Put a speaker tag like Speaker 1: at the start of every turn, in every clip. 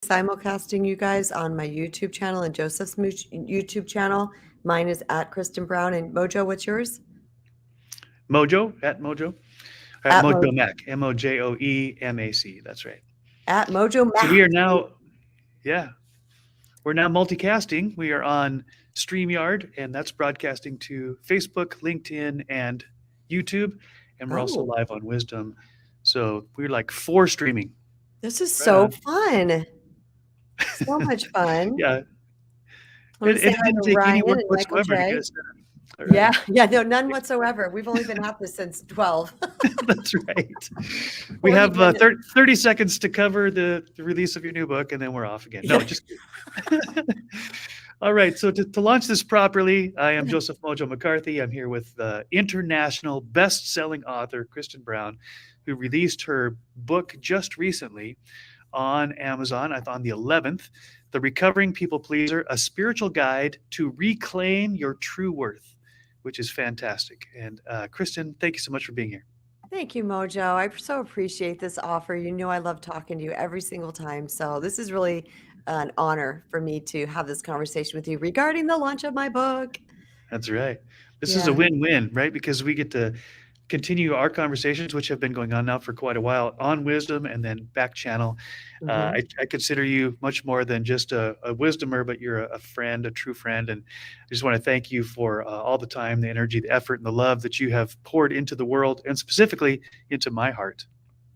Speaker 1: simulcasting you guys on my YouTube channel and Joseph's YouTube channel. Mine is at Kristen Brown. And Mojo, what's yours?
Speaker 2: Mojo at
Speaker 1: At
Speaker 2: Mojo
Speaker 1: Mo
Speaker 2: Mac, Mojoemac. That's right.
Speaker 1: at Mojo
Speaker 2: So we
Speaker 1: Mac.
Speaker 2: are now, yeah, we're now multicasting. We are on StreamYard, and that's broadcasting to Facebook, LinkedIn, and YouTube. And we're also
Speaker 1: Oh,
Speaker 2: live on Wisdom. So we're like four streaming.
Speaker 1: this is
Speaker 2: Right
Speaker 1: so
Speaker 2: on.
Speaker 1: fun. So much fun.
Speaker 2: Yeah.
Speaker 1: I want to say
Speaker 2: It
Speaker 1: hi
Speaker 2: didn't
Speaker 1: to
Speaker 2: take
Speaker 1: Ryan
Speaker 2: any work
Speaker 1: and Michael
Speaker 2: whatsoever to get
Speaker 1: J.
Speaker 2: us done. All
Speaker 1: Yeah,
Speaker 2: right.
Speaker 1: yeah, no, none whatsoever. We've only been at this since 12.
Speaker 2: That's right. We
Speaker 1: Before he
Speaker 2: have
Speaker 1: did it.
Speaker 2: 30 seconds to cover the release of your new book, and then we're off again. No,
Speaker 1: Yeah.
Speaker 2: just kidding. All right. So to launch this properly, I am Joseph Mojo McCarthy. I'm here with international best-selling author Kristen Brown, who released her book just recently on Amazon on the 11th, The Recovering People Pleaser, A Spiritual Guide to Reclaim Your True Worth, which is fantastic. And Kristen, thank you so much for being here.
Speaker 1: Thank you, Mojo. I so appreciate this offer. You know I love talking to you every single time. So this is really an honor for me to have this conversation with you regarding the launch of my book.
Speaker 2: That's right. This is a
Speaker 1: Yeah.
Speaker 2: win-win, right? Because we get to continue our conversations, which have been going on now for quite a while, on wisdom and then back channel.
Speaker 1: Hmm.
Speaker 2: I consider you much more than just a wisdomer, but you're a friend, a true friend. And I just want to thank you for all the time, the energy, the effort, and the love that you have poured into the world and specifically into my heart.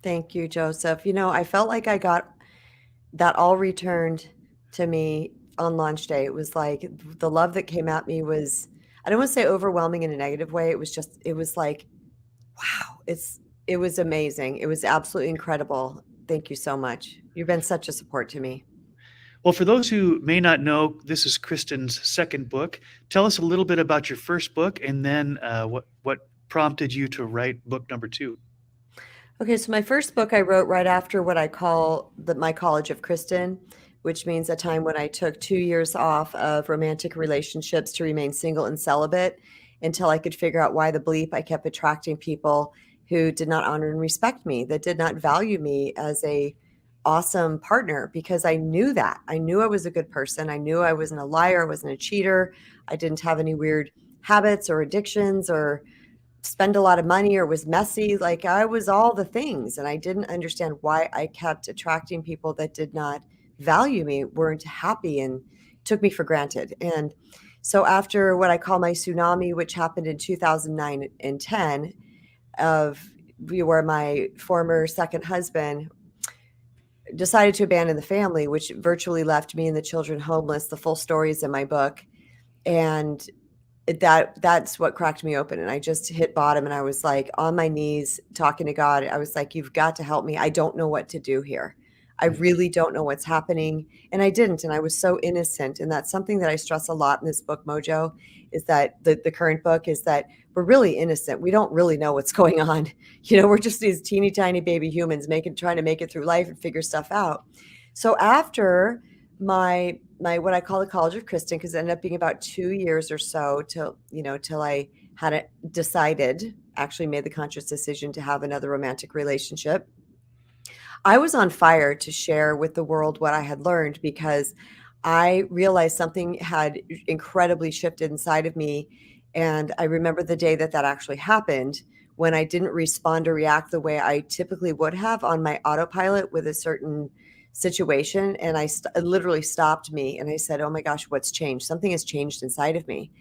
Speaker 1: Thank you, Joseph. I felt like I got that all returned to me on launch day. It was like the love that came at me was, I don't want to say overwhelming in a negative way. It was like, wow, it was amazing. It was absolutely incredible. Thank you so much. You've been such a support to me.
Speaker 2: Well, for those who may not know, this is Kristen's second book. Tell us a little bit about your first book, and then what prompted you to write book number two.
Speaker 1: Okay, so my first book I wrote right after what I call my College of Kristen, which means a time when I took 2 years off of romantic relationships to remain single and celibate until I could figure out why the bleep I kept attracting people who did not honor and respect me, that did not value me as a awesome partner, because I knew that. I knew I was a good person. I knew I wasn't a liar, I wasn't a cheater. I didn't have any weird habits or addictions or spend a lot of money or was messy. Like I was all the things. And I didn't understand why I kept attracting people that did not value me, weren't happy, and took me for granted. And so after what I call my tsunami, which happened in 2009 and 10, of where my former second husband decided to abandon the family, which virtually left me and the children homeless. The full story is in my book. And that's what cracked me open, and I just hit bottom, and I was like on my knees talking to God. I was like, you've got to help me. I don't know what to do here. I really don't know what's happening. And I didn't, and I was so innocent. And that's something that I stress a lot in this book, Mojo, is that the current book is that we're really innocent. We don't really know what's going on. We're just these teeny tiny baby humans trying to make it through life and figure stuff out. So after my what I call the College of Kristen, because it ended up being about 2 years or so till I had it decided, actually made the conscious decision to have another romantic relationship. I was on fire to share with the world what I had learned, because I realized something had incredibly shifted inside of me. And I remember the day that actually happened, when I didn't respond or react the way I typically would have on my autopilot with a certain situation. And it literally stopped me. And I said, oh my gosh, what's changed? Something has changed inside of me.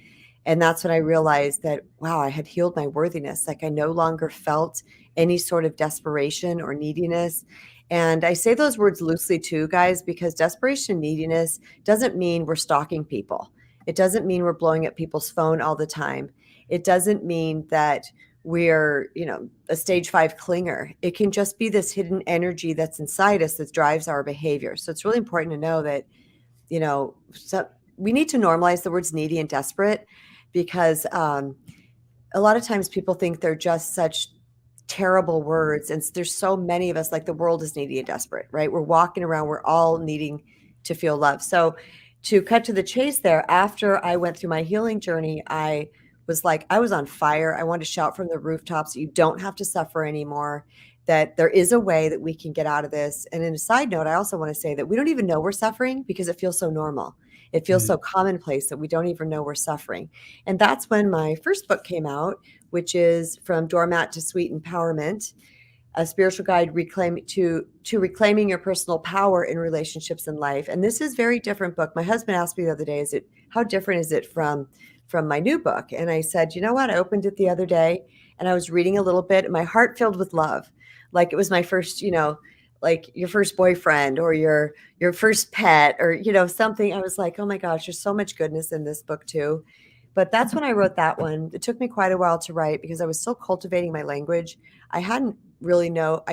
Speaker 1: And that's when I realized that, wow, I had healed my worthiness. Like I no longer felt any sort of desperation or neediness. And I say those words loosely too, guys, because desperation and neediness doesn't mean we're stalking people. It doesn't mean we're blowing up people's phone all the time. It doesn't mean that we're, a stage 5 clinger. It can just be this hidden energy that's inside us that drives our behavior. So it's really important to know that, so we need to normalize the words needy and desperate, because a lot of times people think they're just such terrible words. And there's so many of us, like the world is needy and desperate, right? We're walking around, we're all needing to feel love. So to cut to the chase there, after I went through my healing journey, I was on fire. I wanted to shout from the rooftops, you don't have to suffer anymore. that there is a way that we can get out of this. And in a side note, I also want to say that we don't even know we're suffering because it feels so normal. It feels so commonplace that we don't even know we're suffering. And that's when my first book came out, which is From Doormat to Sweet Empowerment, a spiritual guide to reclaiming your personal power in relationships and life. And this is a very different book. My husband asked me the other day, how different is it from my new book? And I said, you know what? I opened it the other day and I was reading a little bit and my heart filled with love. Like it was my first, like your first boyfriend or your first pet or, something. I was like, oh my gosh, there's so much goodness in this book too. But that's when I wrote that one. It took me quite a while to write because I was still cultivating my language. I didn't really know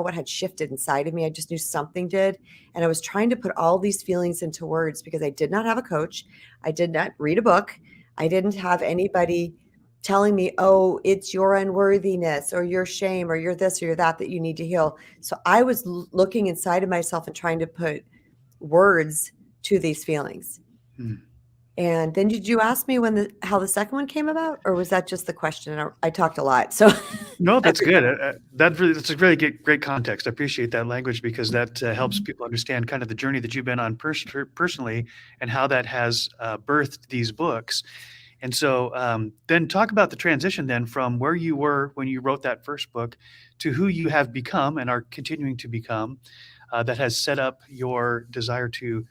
Speaker 1: what had shifted inside of me. I just knew something did. And I was trying to put all these feelings into words because I did not have a coach. I did not read a book. I didn't have anybody telling me, oh, it's your unworthiness or your shame or you're this or you're that you need to heal. So I was looking inside of myself and trying to put words to these feelings.
Speaker 2: Mm.
Speaker 1: And then did you ask me how the second one came about, or was that just the question? I talked a lot, so.
Speaker 2: No, that's good. That's a really great context. I appreciate that language because that helps people understand kind of the journey that you've been on personally and how that has birthed these books. And so then talk about the transition then from where you were when you wrote that first book to who you have become and are continuing to become that has set up your desire to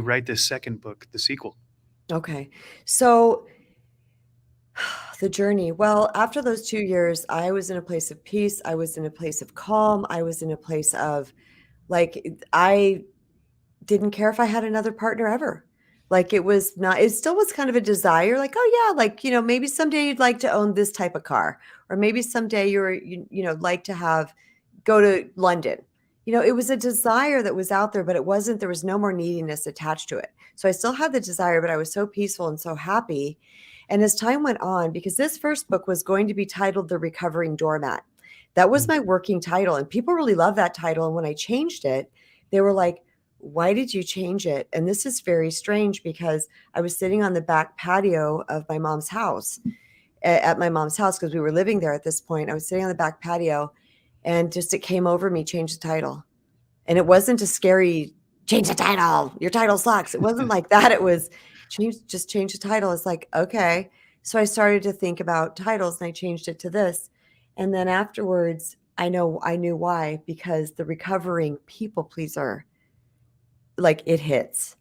Speaker 2: write this second book, the sequel.
Speaker 1: Okay. So the journey. Well, after those 2 years, I was in a place of peace. I was in a place of calm. I was in a place of I didn't care if I had another partner ever. It still was kind of a desire, like, oh yeah, maybe someday you'd like to own this type of car, or maybe someday like to go to London. It was a desire that was out there, but there was no more neediness attached to it. So I still had the desire, but I was so peaceful and so happy. And as time went on, because this first book was going to be titled The Recovering Doormat, that was my working title. And people really loved that title. And when I changed it, they were like, why did you change it? And this is very strange because I was sitting on the back patio of my mom's house, at my mom's house, because we were living there at this point. I was sitting on the back patio and just it came over me, change the title. And it wasn't a scary, change the title, your title sucks. It wasn't like that. It was just change the title. It's like, okay. So I started to think about titles and I changed it to this. And then afterwards, I knew why, because the recovering people pleaser, it hits.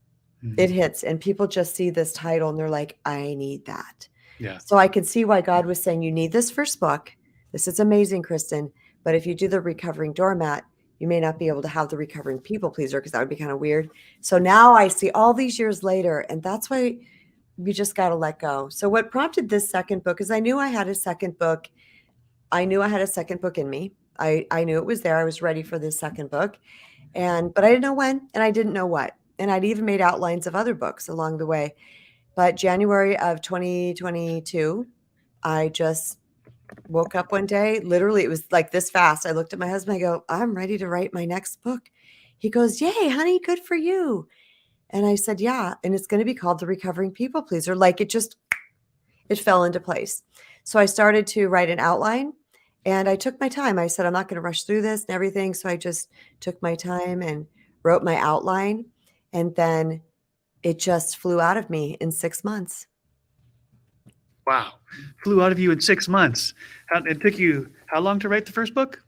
Speaker 1: It hits. And people just see this title and they're like, I need that.
Speaker 2: Yeah.
Speaker 1: So I could see why God was saying, you need this first book. This is amazing, Kristen. But if you do the recovering doormat, you may not be able to have the recovering people pleaser because that would be kind of weird. So now I see all these years later, and that's why you just got to let go. So what prompted this second book is I knew I had a second book. I knew I had a second book in me. I knew it was there. I was ready for this second book. But I didn't know when, and I didn't know what. And I'd even made outlines of other books along the way. But January of 2022, I just woke up one day. Literally, it was like this fast. I looked at my husband. I go, I'm ready to write my next book. He goes, yay, honey, good for you. And I said, yeah. And it's going to be called The Recovering People Pleaser. It fell into place. So I started to write an outline and I took my time. I said, I'm not going to rush through this and everything. So I just took my time and wrote my outline. And then it just flew out of me in 6 months.
Speaker 2: Wow. Flew out of you in 6 months. It took you how long to write the first book?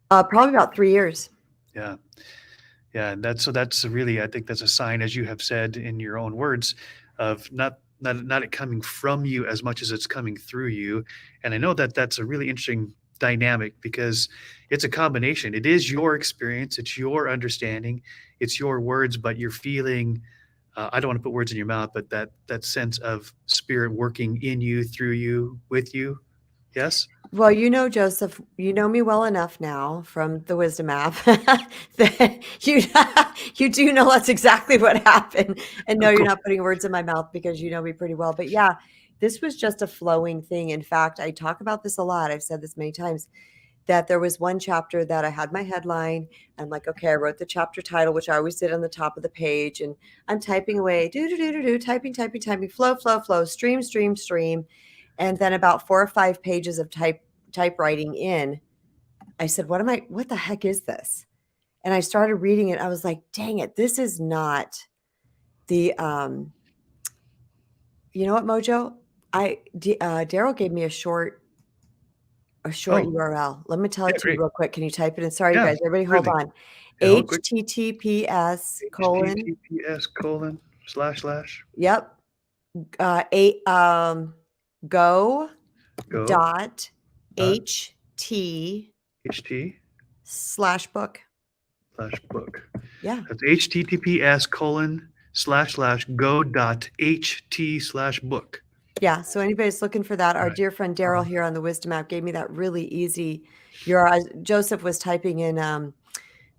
Speaker 1: Probably about 3 years.
Speaker 2: Yeah. Yeah. That's really, I think that's a sign, as you have said in your own words, of not it coming from you as much as it's coming through you. And I know that that's a really interesting dynamic because it's a combination. It is your experience. It's your understanding. It's your words, but you're feeling, I don't want to put words in your mouth, but that sense of spirit working in you, through you, with you. Yes?
Speaker 1: Well, Joseph, you know me well enough now from the Wisdom app that you do know that's exactly what happened. And no, you're not putting words in my mouth because you know me pretty well. But yeah, this was just a flowing thing. In fact, I talk about this a lot. I've said this many times, that there was one chapter that I had my headline. I'm like, okay, I wrote the chapter title, which I always did on the top of the page. And I'm typing away, typing, flow, stream. And then about 4 or 5 pages of typewriting in, I said, what the heck is this? And I started reading it. I was like, dang it, this is not the, you know what, Mojo? Daryl gave me a short
Speaker 2: Oh,
Speaker 1: URL. Let me tell
Speaker 2: yeah,
Speaker 1: it to you
Speaker 2: great.
Speaker 1: real quick. Can you type it in? Sorry, you
Speaker 2: Yeah,
Speaker 1: guys. Everybody hold
Speaker 2: certainly.
Speaker 1: on.
Speaker 2: Yeah, hold quick.
Speaker 1: HTTPS colon.
Speaker 2: https://
Speaker 1: Yep. Go
Speaker 2: go
Speaker 1: dot
Speaker 2: dot
Speaker 1: HT
Speaker 2: ht
Speaker 1: /book.
Speaker 2: / book.
Speaker 1: Yeah.
Speaker 2: That's https:// go.ht/book.
Speaker 1: Yeah. So anybody's looking for that, our
Speaker 2: Right.
Speaker 1: dear friend Daryl here on the Wisdom app gave me that really easy URL. Joseph was typing in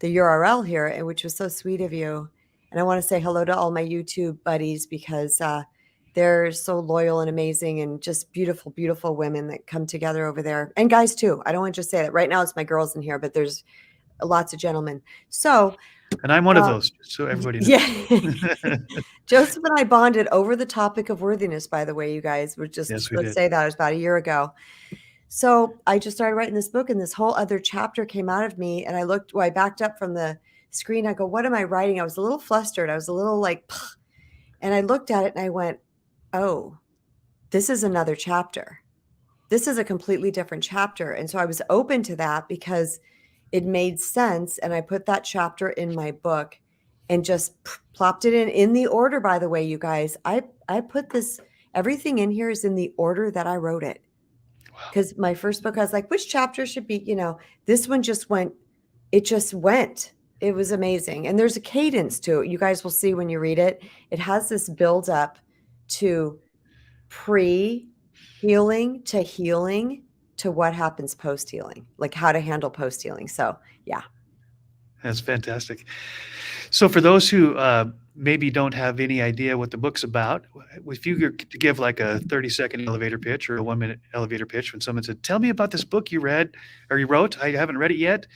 Speaker 1: the URL here, and which was so sweet of you. And I want to say hello to all my YouTube buddies because they're so loyal and amazing and just beautiful, beautiful women that come together over there. And guys too. I don't want to just say that. Right now it's my girls in here, but there's lots of gentlemen. So
Speaker 2: And I'm one of those, just so everybody knows.
Speaker 1: yeah. Joseph and I bonded over the topic of worthiness, by the way, you guys. We're just,
Speaker 2: Yes, we
Speaker 1: let's
Speaker 2: did.
Speaker 1: say that it was about a year ago. So I just started writing this book, and this whole other chapter came out of me. And I backed up from the screen. I go, what am I writing? I was a little flustered. I was a little like, "Pah." And I looked at it and I went, oh, this is another chapter. This is a completely different chapter. And so I was open to that because it made sense. And I put that chapter in my book and just plopped it in the order, by the way, you guys. I put this, everything in here is in the order that I wrote it. Because my first book, I was like, which chapter should be, this one just went, it just went. It was amazing. And there's a cadence to it. You guys will see when you read it. It has this build up to pre-healing to healing to what happens post-healing, like how to handle post-healing. So yeah.
Speaker 2: That's fantastic. So for those who maybe don't have any idea what the book's about, if you were to give like a 30-second elevator pitch or a 1-minute elevator pitch when someone said, tell me about this book you read or you wrote, I haven't read it yet.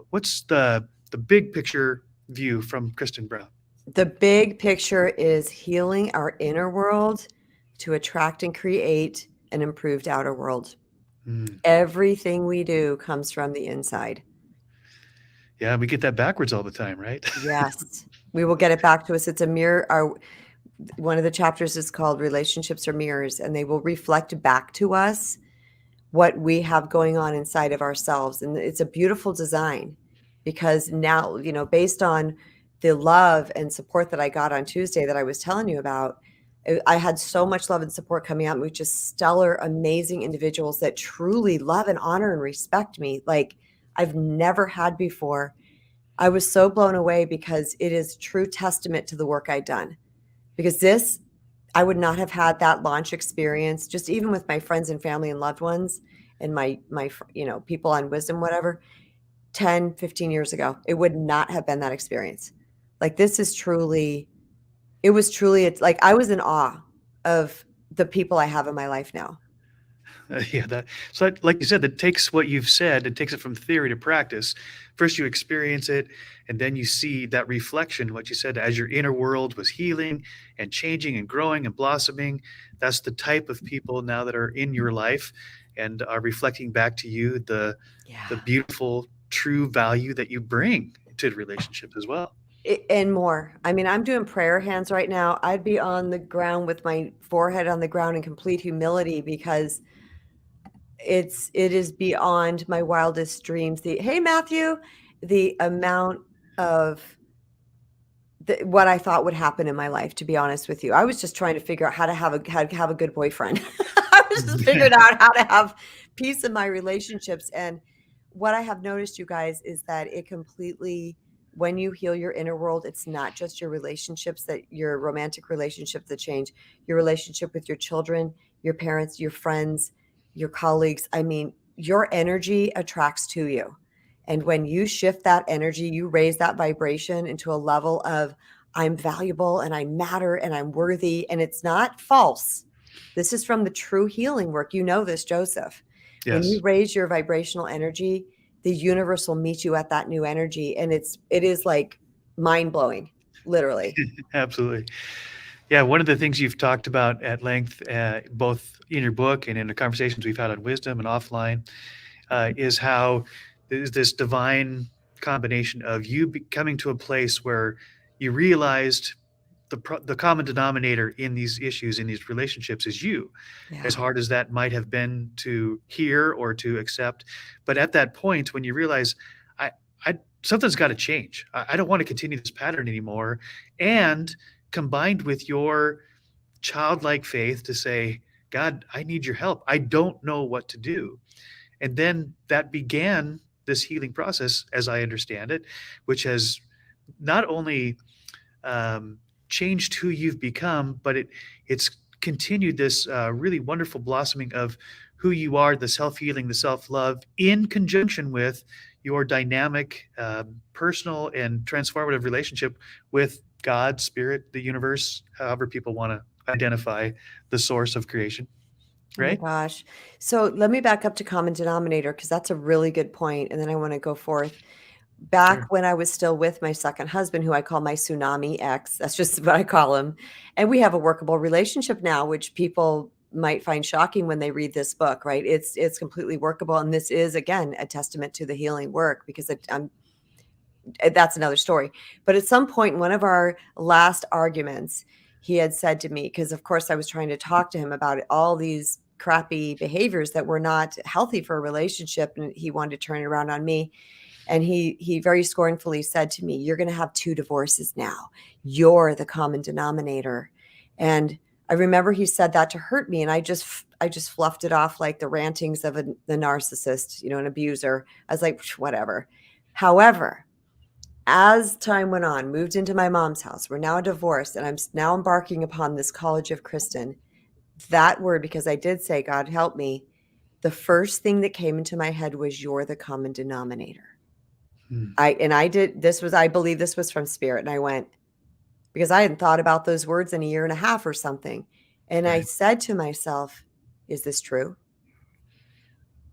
Speaker 2: What's the big picture view from Kristen Brown?
Speaker 1: The big picture is healing our inner world to attract and create an improved outer world. Everything we do comes from the inside.
Speaker 2: Yeah, we get that backwards all the time, right?
Speaker 1: Yes. We will get it back to us. It's a mirror. One of the chapters is called Relationships Are Mirrors, and they will reflect back to us what we have going on inside of ourselves. And it's a beautiful design because now, based on the love and support that I got on Tuesday that I was telling you about, I had so much love and support coming out with just stellar, amazing individuals that truly love and honor and respect me like I've never had before. I was so blown away because it is true testament to the work I'd done. Because I would not have had that launch experience, just even with my friends and family and loved ones and my people on Wisdom, whatever, 10, 15 years ago. It would not have been that experience. Like this is truly, it's like I was in awe of the people I have in my life now.
Speaker 2: Yeah, so like you said, that takes what you've said and takes it from theory to practice. First you experience it, and then you see that reflection, what you said, as your inner world was healing and changing and growing and blossoming. That's the type of people now that are in your life and are reflecting back to you the beautiful, true value that you bring to the relationship as well.
Speaker 1: And more. I mean, I'm doing prayer hands right now. I'd be on the ground with my forehead on the ground in complete humility because it is beyond my wildest dreams. Hey Matthew, the amount of what I thought would happen in my life, to be honest with you. I was just trying to figure out how to have a good boyfriend. I was just figuring out how to have peace in my relationships. And what I have noticed, you guys, is that it completely, when you heal your inner world, it's not just your relationships, your romantic relationships that change, your relationship with your children, your parents, your friends, your colleagues. I mean, your energy attracts to you. And when you shift that energy, you raise that vibration into a level of I'm valuable and I matter and I'm worthy. And it's not false. This is from the true healing work. You know this, Joseph.
Speaker 2: Yes.
Speaker 1: When you raise your vibrational energy, the universe will meet you at that new energy. And it is like mind blowing, literally.
Speaker 2: Absolutely. Yeah, one of the things you've talked about at length, both in your book and in the conversations we've had on Wisdom and offline, is how there's this divine combination of you coming to a place where you realized the common denominator in these issues, in these relationships, is you, as
Speaker 1: Yeah.
Speaker 2: hard as that might have been to hear or to accept. But at that point, when you realize, I, I something's got to change. I don't want to continue this pattern anymore. And combined with your childlike faith to say, God, I need your help. I don't know what to do. And then that began this healing process, as I understand it, which has not only um, changed who you've become, but it's continued this really wonderful blossoming of who you are, the self healing, the self love, in conjunction with your dynamic, personal, and transformative relationship with God, Spirit, the universe, however people want to identify the source of creation,
Speaker 1: Oh my
Speaker 2: right?
Speaker 1: gosh. So let me back up to common denominator because that's a really good point, and then I want to go forth. Back
Speaker 2: Sure.
Speaker 1: when I was still with my second husband, who I call my tsunami ex, that's just what I call him. And we have a workable relationship now, which people might find shocking when they read this book, right? It's completely workable. And this is again a testament to the healing work because that's another story. But at some point in one of our last arguments, he had said to me, because of course I was trying to talk to him about all these crappy behaviors that were not healthy for a relationship, and he wanted to turn it around on me. And he very scornfully said to me, "You're going to have 2 divorces now. You're the common denominator." And I remember he said that to hurt me, and I just fluffed it off like the rantings of the narcissist, an abuser. I was like, whatever. However, as time went on, moved into my mom's house, we're now divorced, and I'm now embarking upon this college of Kristen. That word, because I did say, God help me, the first thing that came into my head was, you're the common denominator.
Speaker 2: Hmm.
Speaker 1: I believe this was from Spirit. And I went, because I hadn't thought about those words in a year and a half or something. And I
Speaker 2: Right.
Speaker 1: said to myself, is this true?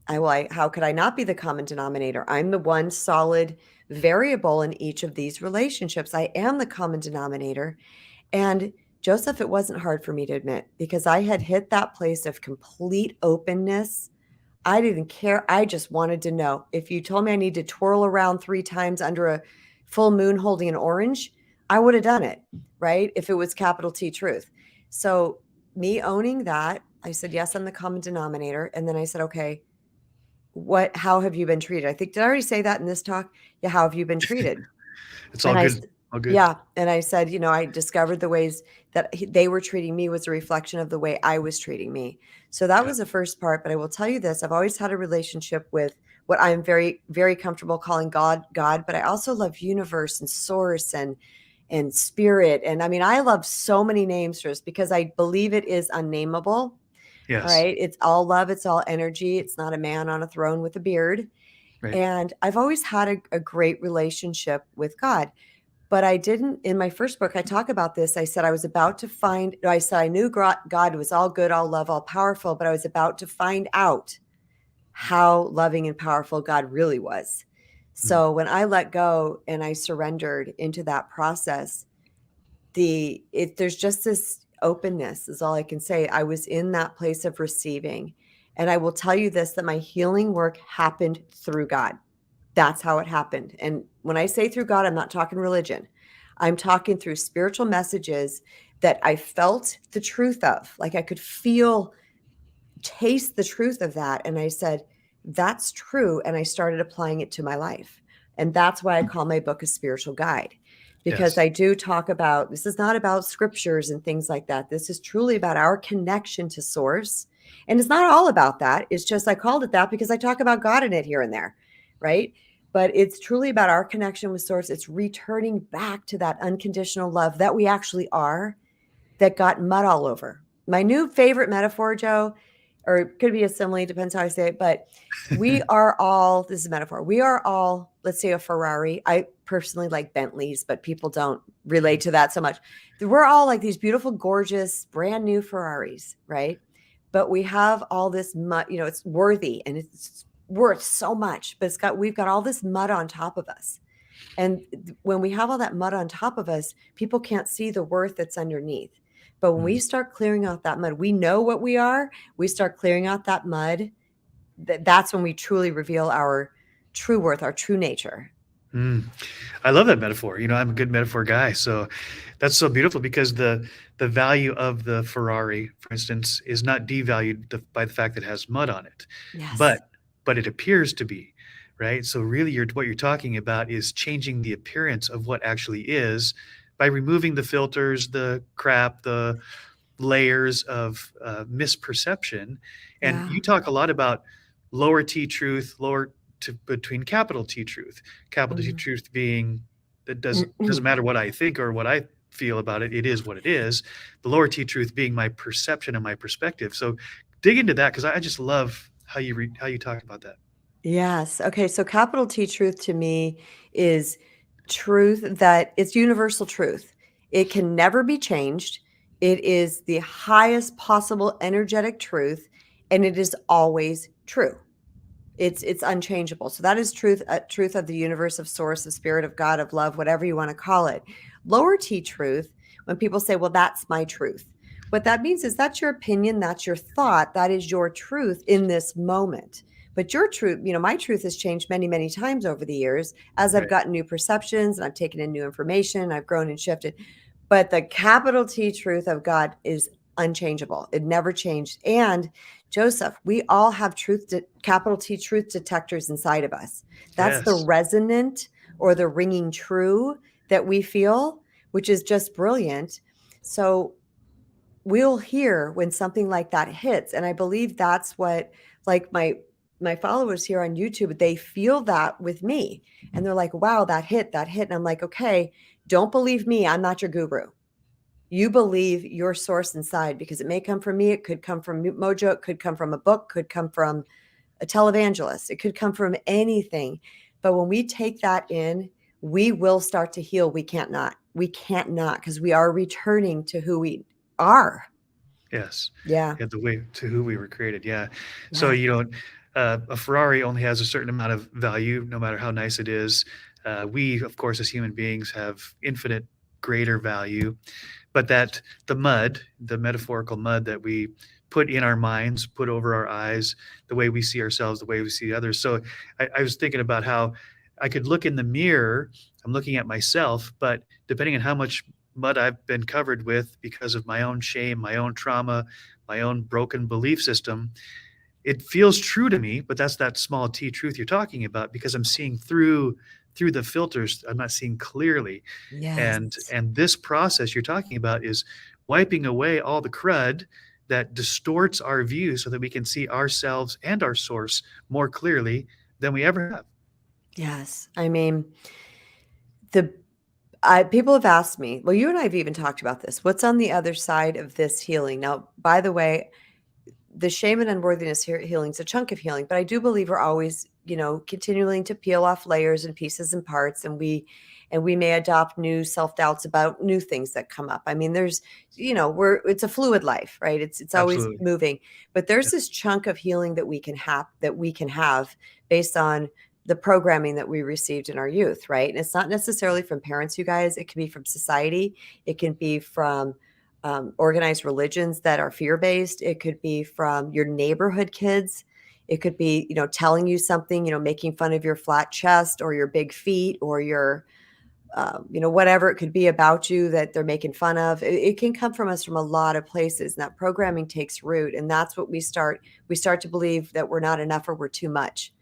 Speaker 1: How could I not be the common denominator? I'm the one solid variable in each of these relationships. I am the common denominator. And Joseph, it wasn't hard for me to admit because I had hit that place of complete openness. I didn't care. I just wanted to know. If you told me I need to twirl around 3 times under a full moon holding an orange, I would have done it, right? If it was capital T truth. So, me owning that, I said, "Yes, I'm the common denominator." And then I said, "Okay, how have you been treated?" I think, did I already say that in this talk? Yeah, how have you been treated?
Speaker 2: It's all
Speaker 1: And
Speaker 2: good. All good.
Speaker 1: yeah, and I said, I discovered the ways that they were treating me was a reflection of the way I was treating me. So that
Speaker 2: Yeah.
Speaker 1: was the first part. But I will tell you this: I've always had a relationship with what I'm very, very comfortable calling God. But I also love universe and source and spirit. And I mean, I love so many names for this because I believe it is unnameable. All
Speaker 2: Yes.
Speaker 1: right, it's all love, it's all energy. It's not a man on a throne with a beard.
Speaker 2: Right.
Speaker 1: And I've always had a great relationship with God. But I didn't, in my first book, I talk about this. I said I was about to find, I said I knew God was all good, all love, all powerful, but I was about to find out how loving and powerful God really was.
Speaker 2: Hmm.
Speaker 1: So when I let go and I surrendered into that process, there's just this openness is all I can say. I was in that place of receiving. And I will tell you this, that my healing work happened through God. That's how it happened. And when I say through God, I'm not talking religion. I'm talking through spiritual messages that I felt the truth of. Like I could taste the truth of that. And I said, that's true. And I started applying it to my life. And that's why I call my book a spiritual guide, because
Speaker 2: Yes.
Speaker 1: I do talk about, this is not about scriptures and things like that. This is truly about our connection to source. And it's not all about that. It's just, I called it that because I talk about God in it here and there, right? But it's truly about our connection with source. It's returning back to that unconditional love that we actually are, that got mud all over. My new favorite metaphor, Joe, or it could be a simile, depends how I say it, but we are all, this is a metaphor, we are all, let's say a Ferrari. I personally like Bentleys, but people don't relate to that so much. We're all like these beautiful, gorgeous, brand new Ferraris, right? But we have all this mud, it's worthy and it's worth so much, but we've got all this mud on top of us. And when we have all that mud on top of us, people can't see the worth that's underneath. But when
Speaker 2: Hmm.
Speaker 1: we start clearing out that mud, we know what we are. We start clearing out that mud. That's when we truly reveal our true worth, our true nature.
Speaker 2: Mm. I love that metaphor. I'm a good metaphor guy. So that's so beautiful because the value of the Ferrari, for instance, is not devalued by the fact that it has mud on it,
Speaker 1: Yes.
Speaker 2: but it appears to be, right? So really, what you're talking about is changing the appearance of what actually is by removing the filters, the crap, the layers of misperception. And
Speaker 1: Yeah.
Speaker 2: you talk a lot about lower T truth, lower to between capital T truth, capital T
Speaker 1: Mhm.
Speaker 2: truth being that doesn't matter what I think or what I feel about it. It is what it is. The lower T truth being my perception and my perspective. So dig into that because I just love how you talk about that.
Speaker 1: Yes. Okay. So capital T truth to me is truth that it's universal truth. It can never be changed. It is the highest possible energetic truth, and it is always true. It's unchangeable. So that is truth, truth of the universe, of source, of spirit, of God, of love, whatever you want to call it. Lower T truth, when people say, well, that's my truth. What that means is that's your opinion, that's your thought, that is your truth in this moment. But your truth, my truth has changed many, many times over the years as I've
Speaker 2: Right.
Speaker 1: gotten new perceptions and I've taken in new information, I've grown and shifted. But the capital T truth of God is unchangeable. It never changed. And Joseph, we all have capital T truth detectors inside of us. That's the
Speaker 2: Yes.
Speaker 1: resonant or the ringing true that we feel, which is just brilliant. So we'll hear when something like that hits. And I believe that's what, like, my followers here on YouTube, they feel that with me. And they're like, wow, that hit, that hit. And I'm like, okay, don't believe me. I'm not your guru. You believe your source inside, because it may come from me. It could come from Mojo. It could come from a book, could come from a televangelist. It could come from anything. But when we take that in, we will start to heal. We can't not. We can't not, because we are returning to who we are.
Speaker 2: Yes.
Speaker 1: Yeah.
Speaker 2: Yeah, the way to who we were created. Yeah. So,
Speaker 1: Yeah.
Speaker 2: a Ferrari only has a certain amount of value, no matter how nice it is. We, of course, as human beings, have infinite greater value, but that the mud, the metaphorical mud that we put in our minds, put over our eyes, the way we see ourselves, the way we see others. So I was thinking about how I could look in the mirror, I'm looking at myself, but depending on how much mud I've been covered with because of my own shame, my own trauma, my own broken belief system, it feels true to me, but that's that small T truth you're talking about because I'm seeing through the filters. I'm not seeing clearly. And
Speaker 1: Yes.
Speaker 2: and this process you're talking about is wiping away all the crud that distorts our view so that we can see ourselves and our source more clearly than we ever have.
Speaker 1: Yes. I mean, the people have asked me, well, you and I have even talked about this. What's on the other side of this healing? Now, by the way, the shame and unworthiness healing is a chunk of healing, but I do believe we're always, continuing to peel off layers and pieces and parts, and we may adopt new self-doubts about new things that come up. I mean, there's, it's a fluid life, right? It's always
Speaker 2: Absolutely.
Speaker 1: moving, but there's
Speaker 2: Yeah,
Speaker 1: this chunk of healing that we can have based on the programming that we received in our youth, right? And it's not necessarily from parents, you guys. It can be from society. It can be from organized religions that are fear-based. It could be from your neighborhood kids. It could be, telling you something, making fun of your flat chest or your big feet or your, whatever it could be about you that they're making fun of. It can come from us from a lot of places, and that programming takes root. And that's what we start to believe that we're not enough or we're too much.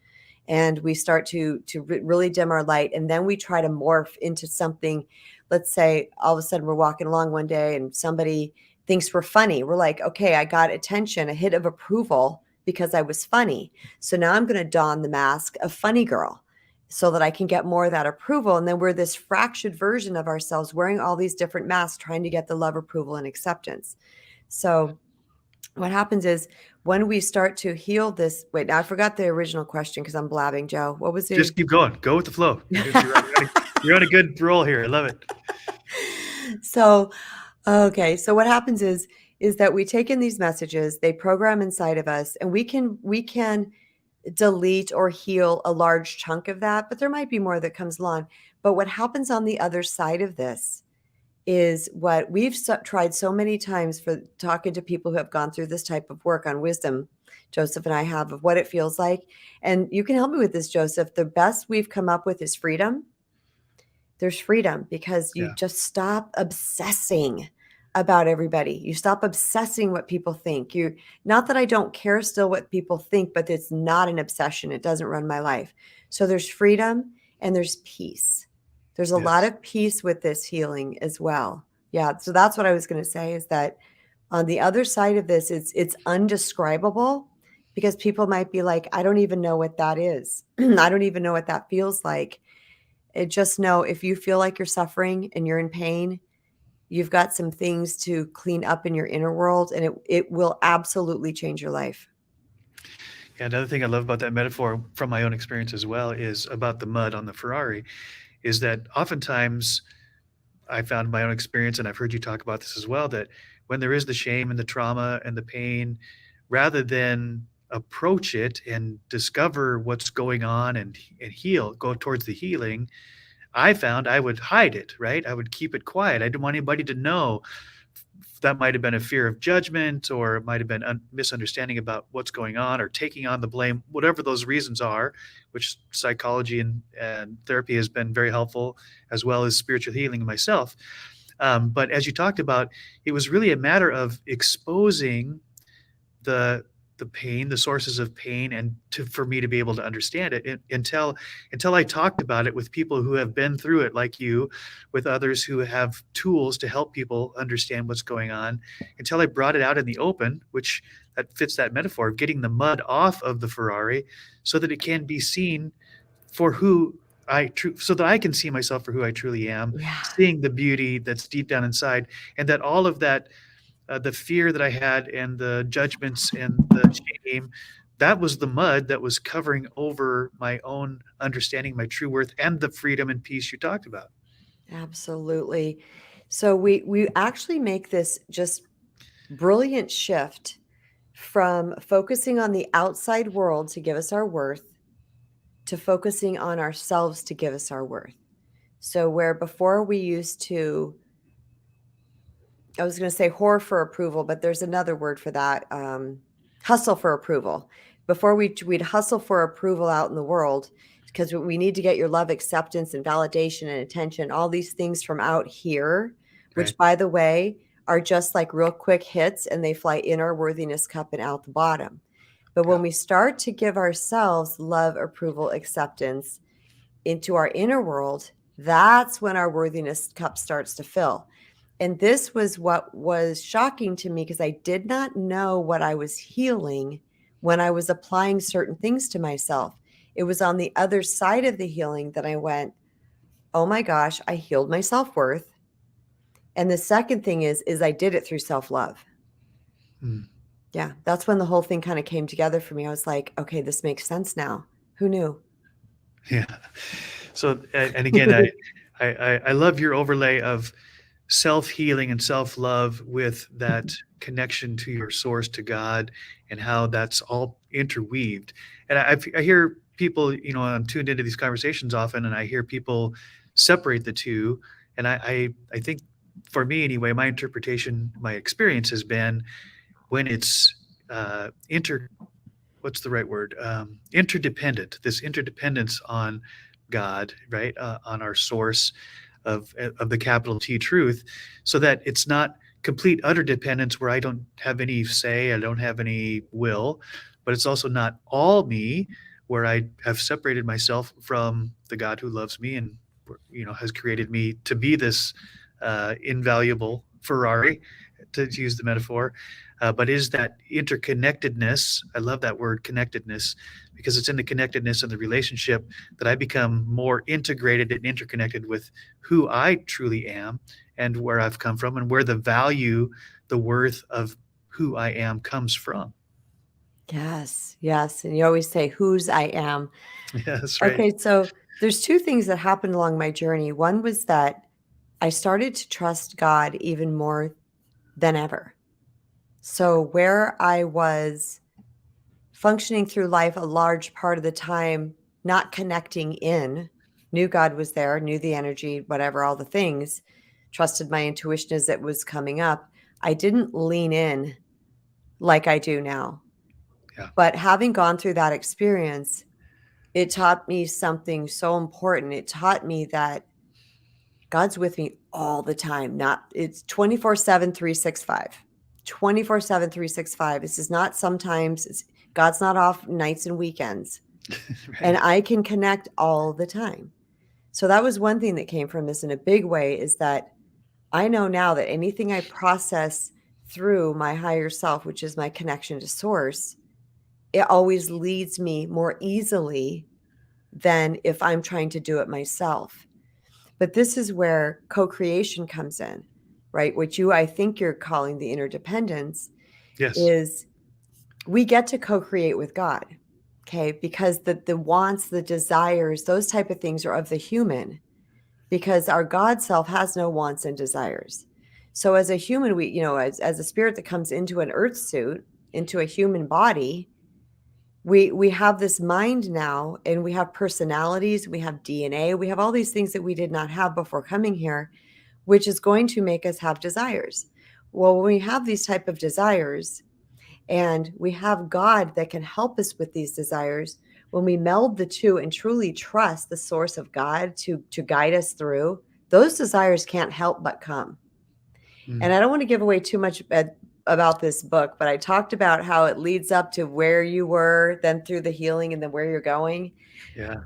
Speaker 1: And we start to really dim our light, and then we try to morph into something. Let's say all of a sudden we're walking along one day and somebody thinks we're funny. We're like, okay, I got attention, a hit of approval because I was funny. So now I'm going to don the mask of funny girl so that I can get more of that approval. And then we're this fractured version of ourselves wearing all these different masks, trying to get the love, approval, and acceptance. So what happens is when we start to heal this, wait, now I forgot the original question because I'm blabbing, Joe. What was the
Speaker 2: just keep going. Go with the flow. You're on a good roll here. I love it.
Speaker 1: so okay, so what happens is that we take in these messages, they program inside of us, and we can delete or heal a large chunk of that, but there might be more that comes along. But what happens on the other side of this is what we've tried so many times for talking to people who have gone through this type of work on wisdom, Joseph and I have, of what it feels like. And you can help me with this, Joseph. The best we've come up with is freedom. There's freedom because you
Speaker 2: Yeah.
Speaker 1: just stop obsessing about everybody. You stop obsessing what people think. You, not that I don't care still what people think, but it's not an obsession. It doesn't run my life. So there's freedom and there's peace. There's a lot
Speaker 2: Yes.
Speaker 1: of peace with this healing as well. Yeah. So that's what I was going to say, is that on the other side of this, it's undescribable, because people might be like, I don't even know what that is. I don't even know what that feels like. Just know, if you feel like you're suffering and you're in pain, you've got some things to clean up in your inner world, and it will absolutely change your life.
Speaker 2: Yeah, another thing I love about that metaphor from my own experience as well is about the mud on the Ferrari, is that oftentimes I found in my own experience, and I've heard you talk about this as well, that when there is the shame and the trauma and the pain, rather than approach it and discover what's going on and heal, go towards the healing, I found I would hide it, right? I would keep it quiet. I didn't want anybody to know. That might have been a fear of judgment, or it might have been misunderstanding about what's going on, or taking on the blame, whatever those reasons are, which psychology and therapy has been very helpful, as well as spiritual healing myself. But as you talked about, it was really a matter of exposing the the pain, the sources of pain, and for me to be able to understand it, until I talked about it with people who have been through it, like you, with others who have tools to help people understand what's going on, until I brought it out in the open, which that fits that metaphor of getting the mud off of the Ferrari, so that it can be seen for who so that I can see myself for who I truly am,
Speaker 1: Yeah,
Speaker 2: seeing the beauty that's deep down inside, and that all of that, the fear that I had and the judgments and the shame, that was the mud that was covering over my own understanding, my true worth, and the freedom and peace you talked about.
Speaker 1: absolutely. So we actually make this just brilliant shift from focusing on the outside world to give us our worth, to focusing on ourselves to give us our worth. So where before we used to, I was going to say whore for approval, but there's another word for that. Hustle for approval. Before we'd hustle for approval out in the world, because we need to get your love, acceptance, and validation and attention, all these things from out here,
Speaker 2: Right.
Speaker 1: which, by the way, are just like real quick hits, and they fly in our worthiness cup and out the bottom. But when
Speaker 2: Yeah.
Speaker 1: we start to give ourselves love, approval, acceptance into our inner world, that's when our worthiness cup starts to fill. And this was what was shocking to me, because I did not know what I was healing when I was applying certain things to myself. It was on the other side of the healing that I went, oh my gosh, I healed my self-worth. And the second thing is I did it through self-love.
Speaker 2: Mm.
Speaker 1: Yeah, that's when the whole thing kind of came together for me. I was like, okay, this makes sense now. Who knew?
Speaker 2: Yeah. So, and again, I love your overlay of self-healing and self-love with that connection to your source, to God, and how that's all interweaved. And I hear people, I'm tuned into these conversations often, and I hear people separate the two. And I think, for me anyway, my interpretation, my experience has been, when it's what's the right word? Interdependent, this interdependence on God, right? On our source of the capital T truth, so that it's not complete utter dependence where I don't have any say, I don't have any will, but it's also not all me, where I have separated myself from the God who loves me and has created me to be this invaluable Ferrari, to use the metaphor. But is that interconnectedness? I love that word, connectedness, because it's in the connectedness of the relationship that I become more integrated and interconnected with who I truly am, and where I've come from, and where the value, the worth of who I am comes from.
Speaker 1: Yes, yes. And you always say, whose I am.
Speaker 2: Yeah, that's right.
Speaker 1: Okay, so there's two things that happened along my journey. One was that I started to trust God even more than ever. So where I was functioning through life a large part of the time, not connecting in, knew God was there, knew the energy, whatever, all the things, trusted my intuition as it was coming up. I didn't lean in like I do now.
Speaker 2: Yeah.
Speaker 1: But having gone through that experience, it taught me something so important. It taught me that God's with me all the time. It's 24/7, 365. 24/7, 365. This is not sometimes. God's not off nights and weekends. And
Speaker 2: Right.
Speaker 1: I can connect all the time. So that was one thing that came from this in a big way, is that I know now that anything I process through my higher self, which is my connection to source, it always leads me more easily than if I'm trying to do it myself. But this is where co-creation comes in, right? Which I think you're calling the interdependence,
Speaker 2: Yes.
Speaker 1: is we get to co-create with God, okay? Because the wants, the desires, those type of things are of the human, because our God self has no wants and desires. So as a human, we, as a spirit that comes into an earth suit, into a human body, we have this mind now, and we have personalities, we have DNA, we have all these things that we did not have before coming here, which is going to make us have desires. Well, when we have these type of desires, and we have God that can help us with these desires, when we meld the two and truly trust the source of God to guide us through, those desires can't help but come. And I don't want to give away too much about this book, but I talked about how it leads up to where you were, then through the healing, and then where you're going.
Speaker 2: Yeah.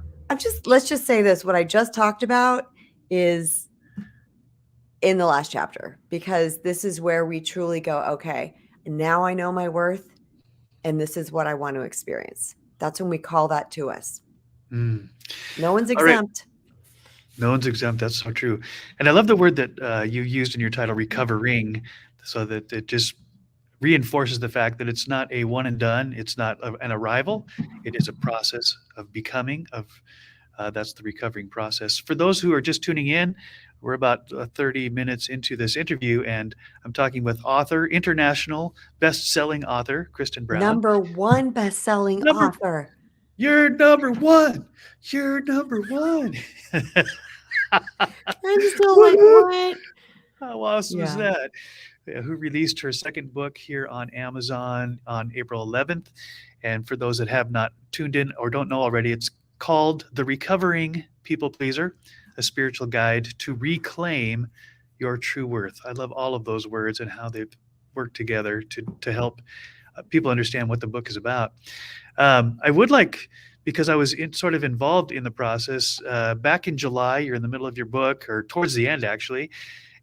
Speaker 1: Let's just say this. What I just talked about is in the last chapter, because this is where we truly go, okay, now I know my worth, and this is what I want to experience. That's when we call that to us.
Speaker 2: Mm.
Speaker 1: No one's
Speaker 2: All right.
Speaker 1: exempt.
Speaker 2: No one's exempt. That's so true. And I love the word that you used in your title, recovering, so that it just reinforces the fact that it's not a one and done. It's not an arrival. It is a process of becoming. That's the recovering process. For those who are just tuning in, we're about 30 minutes into this interview, and I'm talking with international best-selling author, Kristen Brown.
Speaker 1: #1 best-selling
Speaker 2: Number,
Speaker 1: author.
Speaker 2: you're number one. You're number one.
Speaker 1: I'm still like,
Speaker 2: Woohoo!
Speaker 1: what?
Speaker 2: How awesome is
Speaker 1: Yeah.
Speaker 2: that? Who released her second book here on Amazon on April 11th. And for those that have not tuned in or don't know already, it's called The Recovering People Pleaser, a spiritual guide to reclaim your true worth. I love all of those words and how they've worked together to help people understand what the book is about. I would like, because I was sort of involved in the process, back in July, you're in the middle of your book, or towards the end actually,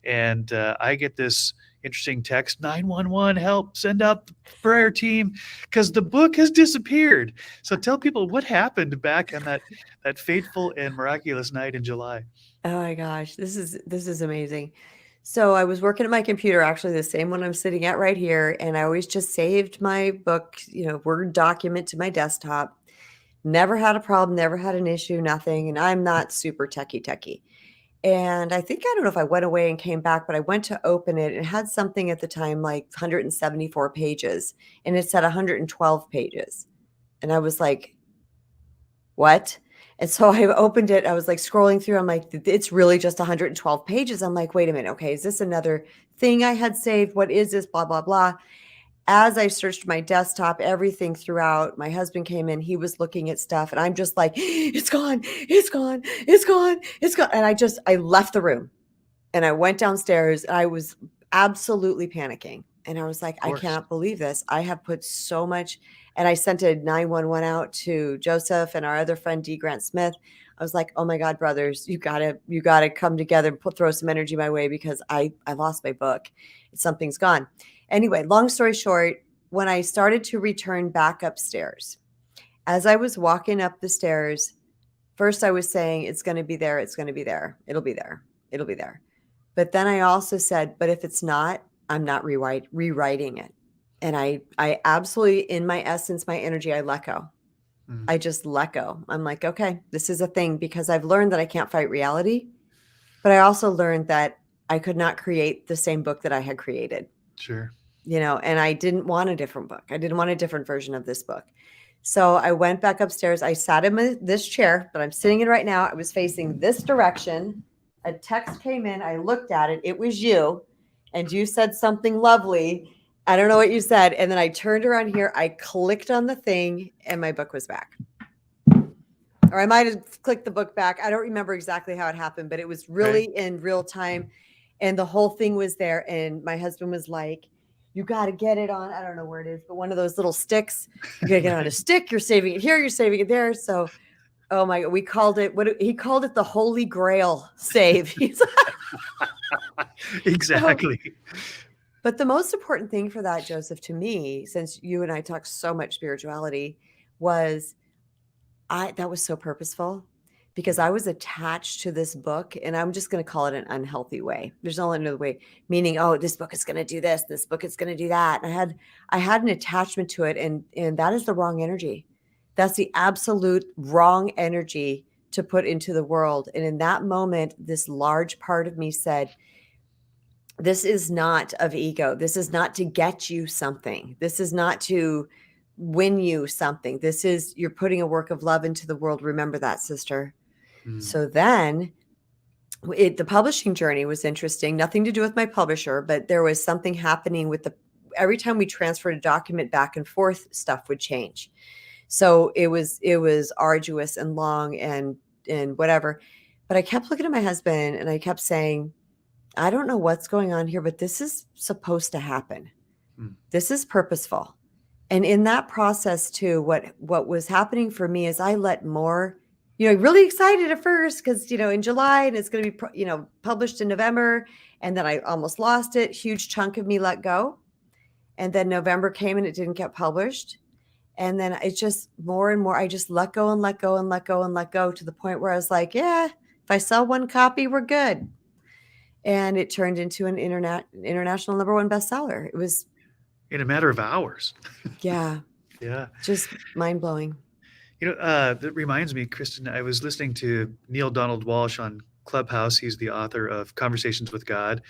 Speaker 2: and I get this interesting text, 911, help, send out the prayer team, because the book has disappeared. So tell people what happened back on that fateful and miraculous night in July.
Speaker 1: Oh my gosh, this is amazing. So I was working at my computer, actually the same one I'm sitting at right here, and I always just saved my book, Word document to my desktop. Never had a problem, never had an issue, nothing, and I'm not super techie. And I don't know if I went away and came back, but I went to open it, and it had something at the time like 174 pages, and it said 112 pages. And I was like, what? And so I opened it. I was like scrolling through. I'm like, it's really just 112 pages. I'm like, wait a minute. Okay. Is this another thing I had saved? What is this? Blah, blah, blah. As I searched my desktop, everything throughout, my husband came in, he was looking at stuff, and I'm just like, it's gone, it's gone, it's gone, it's gone. And I left the room, and I went downstairs, and I was absolutely panicking. And I was like,
Speaker 2: Of
Speaker 1: I
Speaker 2: course.
Speaker 1: cannot believe this. I have put so much, and I sent a 911 out to Joseph and our other friend, D. Grant Smith. I was like, oh my God, brothers, you gotta come together and throw some energy my way, because I lost my book. Something's gone. Anyway, long story short, when I started to return back upstairs, as I was walking up the stairs, first I was saying, it's going to be there. It's going to be there. It'll be there. It'll be there. But then I also said, but if it's not, I'm not rewriting it. And I absolutely, in my essence, my energy, I let go.
Speaker 2: Mm.
Speaker 1: I just let go. I'm like, okay, this is a thing, because I've learned that I can't fight reality. But I also learned that I could not create the same book that I had created.
Speaker 2: Sure.
Speaker 1: And I didn't want a different book. I didn't want a different version of this book. So I went back upstairs. I sat in this chair that I'm sitting in right now. I was facing this direction. a text came in. I looked at it. It was you, and you said something lovely. I don't know what you said. And then I turned around here. I clicked on the thing, and my book was back. Or I might have clicked the book back. I don't remember exactly how it happened, but it was really in real time. And the whole thing was there. And my husband was like, you got to get it on, I don't know where it is, but one of those little sticks. You got to get it on a stick. You're saving it here. You're saving it there. So, oh my God, we called it, he called it the Holy Grail save. He's
Speaker 2: Exactly.
Speaker 1: But the most important thing for that, Joseph, to me, since you and I talk so much spirituality, was that was so purposeful because I was attached to this book, and I'm just going to call it an unhealthy way. There's only another way, meaning, oh, this book is going to do this book is going to do that. And I had an attachment to it, and that is the wrong energy. That's the absolute wrong energy to put into the world. And in that moment, this large part of me said, this is not of ego. This is not to get you something. This is not to win you something. This is, you're putting a work of love into the world. Remember that, sister. So then the publishing journey was interesting. Nothing to do with my publisher, but there was something happening with every time we transferred a document back and forth, stuff would change. So it was arduous and long and whatever. But I kept looking at my husband and I kept saying, I don't know what's going on here, but this is supposed to happen. This is purposeful. And in that process too, what was happening for me is I let more, really excited at first because, in July and it's going to be, published in November. And then I almost lost it. Huge chunk of me let go. And then November came and it didn't get published. And then it's just more and more, I just let go and let go and let go and let go to the point where I was like, yeah, if I sell one copy, we're good. And it turned into an international #1 bestseller. It was
Speaker 2: in a matter of hours.
Speaker 1: Yeah.
Speaker 2: Yeah.
Speaker 1: Just mind blowing.
Speaker 2: That reminds me, Kristen, I was listening to Neil Donald Walsh on Clubhouse. He's the author of Conversations with God.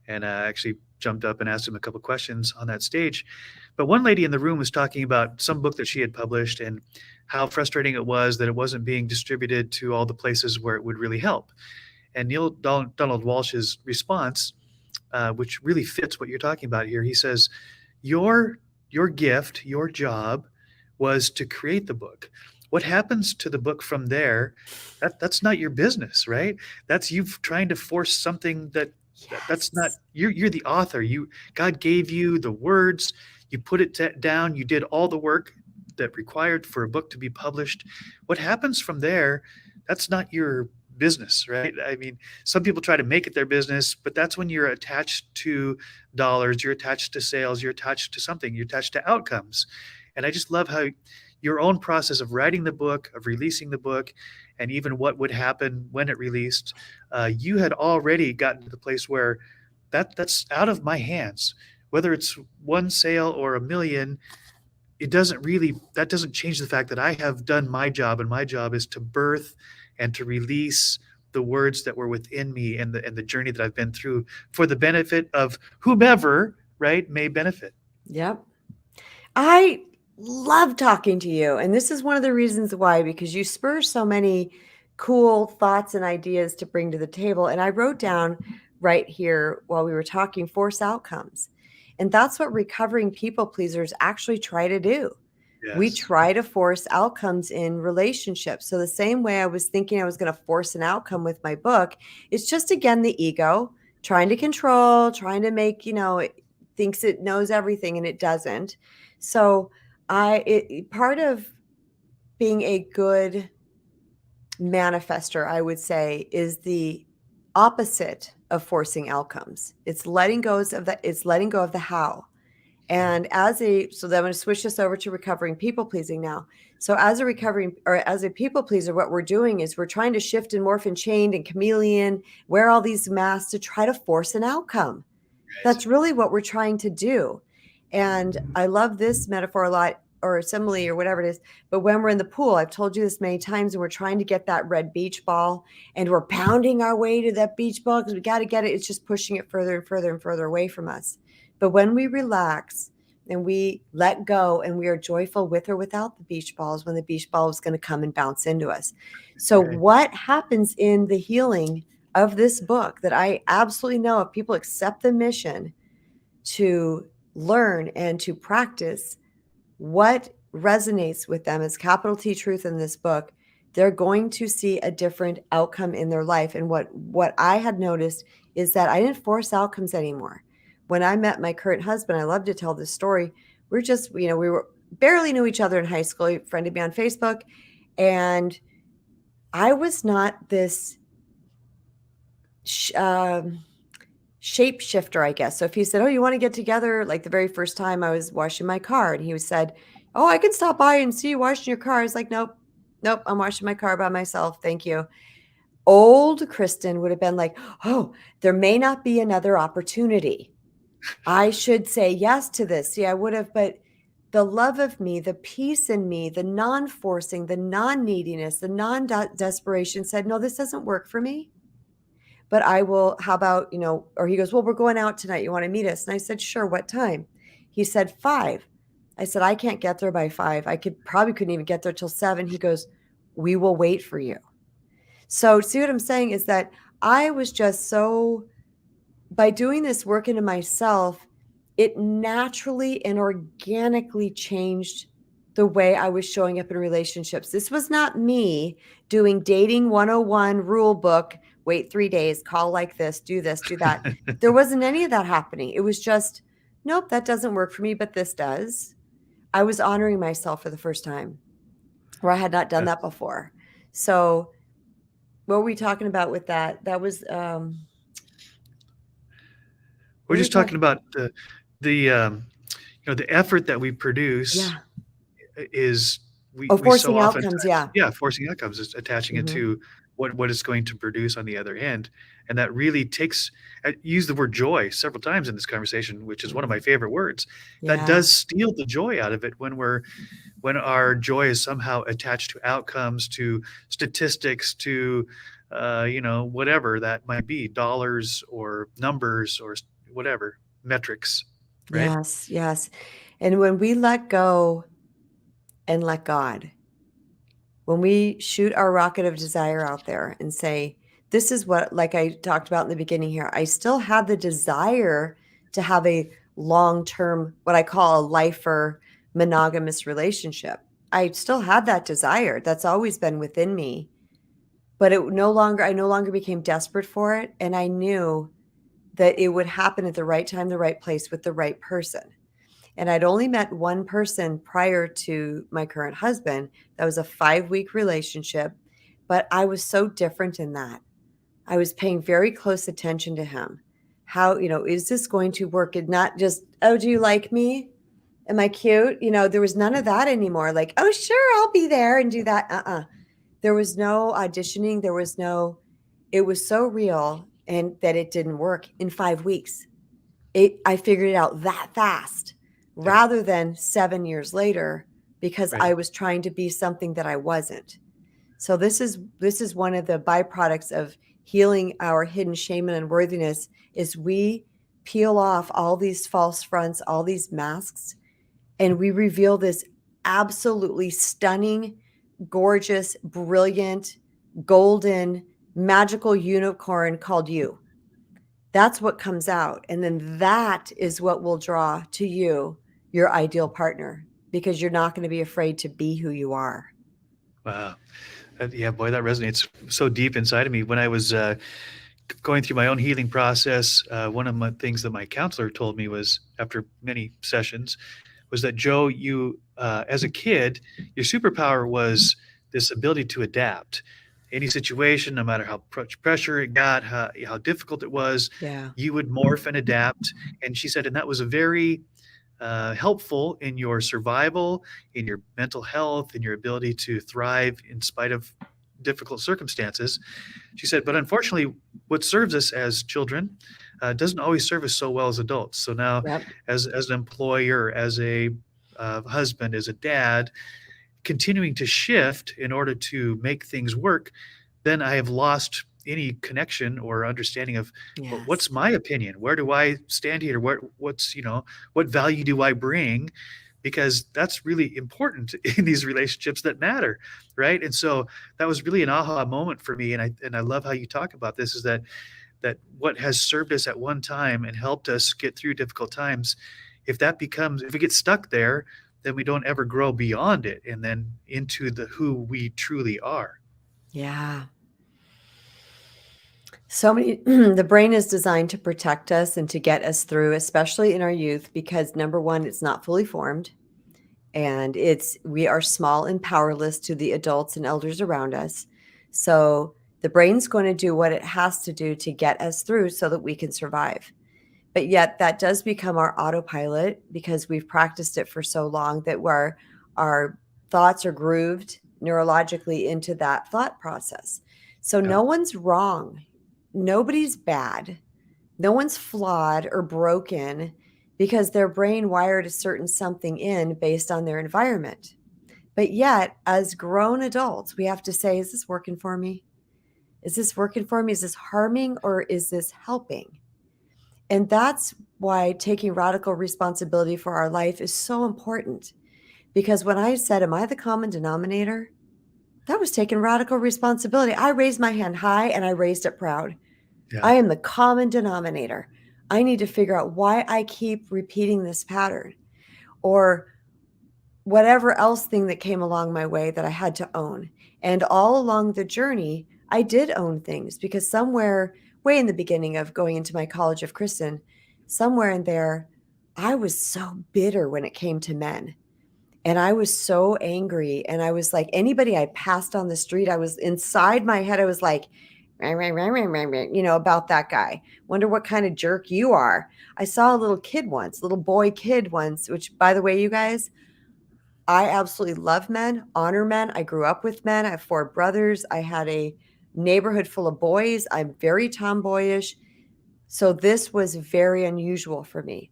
Speaker 2: And I actually jumped up and asked him a couple of questions on that stage. But one lady in the room was talking about some book that she had published and how frustrating it was that it wasn't being distributed to all the places where it would really help. And Neil Donald Walsh's response, which really fits what you're talking about here, he says, your gift, your job was to create the book. What happens to the book from there, that's not your business, right? That's you trying to force something that's not, you're the author. God gave you the words, you put it down, you did all the work that required for a book to be published. What happens from there, that's not your business, right? I mean, some people try to make it their business, but that's when you're attached to dollars, you're attached to sales, you're attached to something, you're attached to outcomes. And I just love how your own process of writing the book, of releasing the book, and even what would happen when it released, you had already gotten to the place where that's out of my hands. Whether it's one sale or 1 million, that doesn't change the fact that I have done my job, and my job is to birth and to release the words that were within me and the journey that I've been through for the benefit of whomever, right, may benefit.
Speaker 1: Yep. I love talking to you. And this is one of the reasons why, because you spur so many cool thoughts and ideas to bring to the table. And I wrote down right here while we were talking, force outcomes. And that's what recovering people pleasers actually try to do. Yes. We try to force outcomes in relationships. So the same way I was thinking I was going to force an outcome with my book, it's just, again, the ego trying to control, trying to make, it thinks it knows everything and it doesn't. So part of being a good manifester, I would say, is the opposite of forcing outcomes. It's letting go of the how. And so then I'm going to switch this over to recovering people pleasing now. So as a people pleaser, what we're doing is we're trying to shift and morph and change and chameleon, wear all these masks to try to force an outcome. That's really what we're trying to do. And I love this metaphor a lot, or simile, or whatever it is. But when we're in the pool, I've told you this many times, and we're trying to get that red beach ball, and we're pounding our way to that beach ball because we got to get it. It's just pushing it further and further and further away from us. But when we relax and we let go and we are joyful with or without the beach balls, when the beach ball is going to come and bounce into us. So what happens in the healing of this book that I absolutely know if people accept the mission to learn and to practice what resonates with them as capital T truth in this book, they're going to see a different outcome in their life. And what I had noticed is that I didn't force outcomes anymore. When I met my current husband, I love to tell this story. We're just, we were barely knew each other in high school. He friended me on Facebook, and I was not this shapeshifter, I guess. So if he said, "Oh, you want to get together?" Like the very first time I was washing my car, and he said, "Oh, I can stop by and see you washing your car." I was like, "Nope, nope, I'm washing my car by myself. Thank you." Old Kristen would have been like, "Oh, there may not be another opportunity. I should say yes to this." See, I would have, but the love of me, the peace in me, the non-forcing, the non-neediness, the non-desperation said, "No, this doesn't work for me. But I will, how about, or he goes, "Well, we're going out tonight. You want to meet us?" And I said, "Sure. What time?" He said, 5. I said, "I can't get there by 5. I couldn't even get there till 7. He goes, "We will wait for you." So see what I'm saying is that I was just so, by doing this work into myself, it naturally and organically changed the way I was showing up in relationships. This was not me doing dating 101 rule book, wait 3 days, call like this, do that. There wasn't any of that happening. It was just, nope, that doesn't work for me, but this does. I was honoring myself for the first time where I had not done that before. So what were we talking about with that? That was
Speaker 2: We're just talking about the effort that we produce is we so
Speaker 1: forcing
Speaker 2: often
Speaker 1: outcomes. Yeah.
Speaker 2: forcing outcomes is attaching it
Speaker 1: Mhm.
Speaker 2: to what it's going to produce on the other end. And that really takes, I use the word joy several times in this conversation, which is one of my favorite words. That
Speaker 1: Yeah.
Speaker 2: does steal the joy out of it when our joy is somehow attached to outcomes, to statistics, to whatever that might be, dollars or numbers or whatever, metrics, right?
Speaker 1: Yes, yes. And when we let go and let God, when we shoot our rocket of desire out there and say, this is what, like I talked about in the beginning here, I still have the desire to have a long-term, what I call a lifer monogamous relationship. I still had that desire. That's always been within me. But I no longer became desperate for it. And I knew that it would happen at the right time, the right place with the right person. And I'd only met one person prior to my current husband. That was a 5-week relationship, but I was so different in that. I was paying very close attention to him. How, is this going to work? And not just, "Oh, do you like me? Am I cute?" There was none of that anymore. Like, "Oh, sure, I'll be there and do that." There was no auditioning. It was so real, and that it didn't work in 5 weeks. I figured it out that fast
Speaker 2: Yeah,
Speaker 1: rather than 7 years later because
Speaker 2: right.
Speaker 1: I was trying to be something that I wasn't. So this is one of the byproducts of healing our hidden shame and unworthiness is we peel off all these false fronts, all these masks, and we reveal this absolutely stunning, gorgeous, brilliant, golden, magical unicorn called you. That's what comes out. And then that is what will draw to you your ideal partner because you're not going to be afraid to be who you are.
Speaker 2: Wow. Yeah, boy, that resonates so deep inside of me. When I was going through my own healing process, one of the things that my counselor told me was, after many sessions, was that, Joe, you, as a kid, your superpower was this ability to adapt. Any situation, no matter how much pressure it got, how difficult it was,
Speaker 1: Yeah.
Speaker 2: you would morph and adapt. And she said, and that was a very helpful in your survival, in your mental health, in your ability to thrive in spite of difficult circumstances. She said, but unfortunately, what serves us as children doesn't always serve us so well as adults. So now,
Speaker 1: Yep.
Speaker 2: as an employer, as a husband, as a dad, continuing to shift in order to make things work, then I have lost any connection or understanding of, well, what's
Speaker 1: Yes.
Speaker 2: my opinion? Where do I stand here? What value do I bring because that's really important in these relationships that matter, right? And so that was really an aha moment for me, and I love how you talk about this, is that what has served us at one time and helped us get through difficult times, if we get stuck there, then we don't ever grow beyond it and then into the who we truly are.
Speaker 1: Yeah. So many, the brain is designed to protect us and to get us through, especially in our youth, because number one, it's not fully formed. And we are small and powerless to the adults and elders around us. So the brain's going to do what it has to do to get us through so that we can survive. But yet that does become our autopilot because we've practiced it for so long that our thoughts are grooved neurologically into that thought process. So
Speaker 2: Yeah.
Speaker 1: no one's wrong. Nobody's bad. No one's flawed or broken because their brain wired a certain something in based on their environment. But yet, as grown adults, we have to say, is this working for me? Is this working for me? Is this harming or is this helping? And that's why taking radical responsibility for our life is so important. Because when I said, am I the common denominator? That was taking radical responsibility. I raised my hand high and I raised it proud.
Speaker 2: Yeah.
Speaker 1: I am the common denominator. I need to figure out why I keep repeating this pattern or whatever else thing that came along my way that I had to own. And all along the journey, I did own things because somewhere way in the beginning of going into my College of KRISTEN, somewhere in there, I was so bitter when it came to men. And I was so angry. And I was like, anybody I passed on the street, I was inside my head, I was like, about that guy. Wonder what kind of jerk you are. I saw a little boy kid once, which, by the way, you guys, I absolutely love men, honor men. I grew up with men. I have 4 brothers. I had a neighborhood full of boys. I'm very tomboyish. So this was very unusual for me.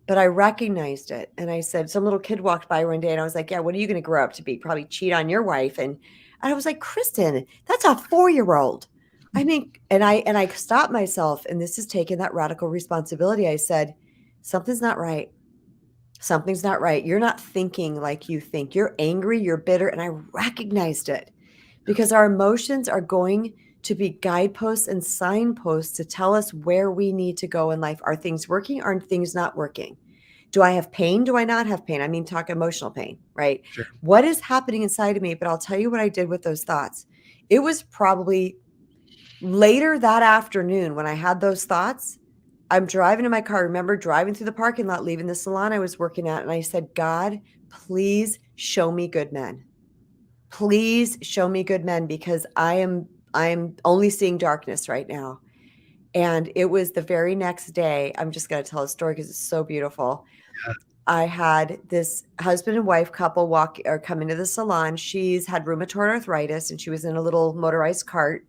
Speaker 1: But I recognized it. And I said, some little kid walked by one day and I was like, yeah, what are you going to grow up to be? Probably cheat on your wife. And I was like, KRISTEN, that's a 4-year-old. I mean, and I stopped myself, and this is taking that radical responsibility. I said, something's not right. Something's not right. You're not thinking like you think. You're angry, you're bitter. And I recognized it because our emotions are going to be guideposts and signposts to tell us where we need to go in life. Are things working? Are things not working? Do I have pain? Do I not have pain? I mean, talk emotional pain, right?
Speaker 2: Sure.
Speaker 1: What is happening inside of me? But I'll tell you what I did with those thoughts. It was probably later that afternoon when I had those thoughts. I'm driving in my car. I remember driving through the parking lot, leaving the salon I was working at. And I said, God, please show me good men. Please show me good men because I'm only seeing darkness right now. And it was the very next day. I'm just going to tell a story because it's so beautiful.
Speaker 2: Yeah.
Speaker 1: I had this husband and wife couple come into the salon. She's had rheumatoid arthritis and she was in a little motorized cart.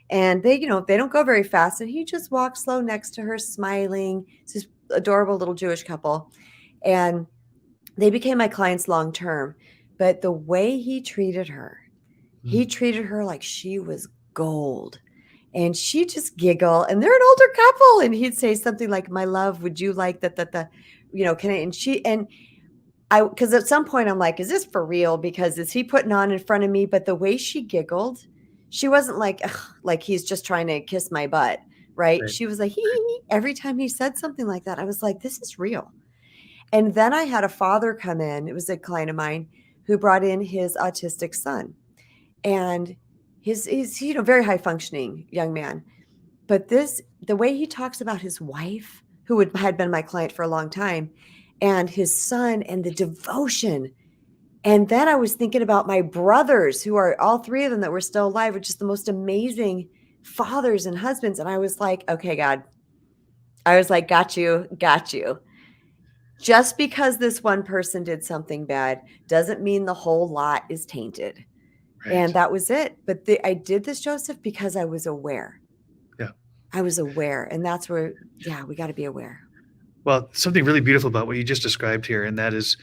Speaker 1: And they don't go very fast. And he just walked slow next to her, smiling. It's this adorable little Jewish couple. And they became my clients long term. But the way he treated her like she was gold. And she just giggle. And they're an older couple. And he'd say something like, my love, would you like that, can I? Because at some point I'm like, is this for real? Because is he putting on in front of me? But the way she giggled, she wasn't like, ugh, like he's just trying to kiss my butt, right? She was like, hee. Every time he said something like that, I was like, this is real. And then I had a father come in. It was a client of mine who brought in his autistic son. And he's very high functioning young man. But the way he talks about his wife, who had been my client for a long time, and his son and the devotion. And then I was thinking about my brothers, who are all 3 of them that were still alive, which is the most amazing fathers and husbands. And I was like, okay, God, I was like, got you. Just because this one person did something bad doesn't mean the whole lot is tainted.
Speaker 2: Right.
Speaker 1: And that was it. But I did this, Joseph, because I was aware.
Speaker 2: Yeah.
Speaker 1: I was aware. And that's where, we got to be aware.
Speaker 2: Well, something really beautiful about what you just described here, and that is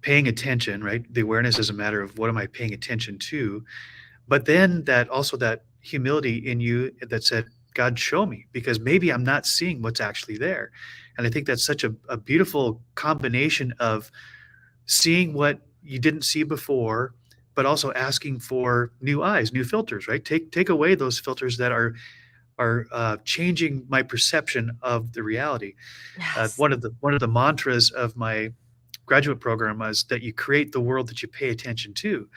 Speaker 2: paying attention, right? The awareness is a matter of what am I paying attention to? But then that humility in you that said, God, show me, because maybe I'm not seeing what's actually there. And I think that's such a beautiful combination of seeing what you didn't see before, but also asking for new eyes, new filters, right? Take away those filters that are changing my perception of the reality.
Speaker 1: Yes.
Speaker 2: One of the mantras of my graduate program was that you create the world that you pay attention to.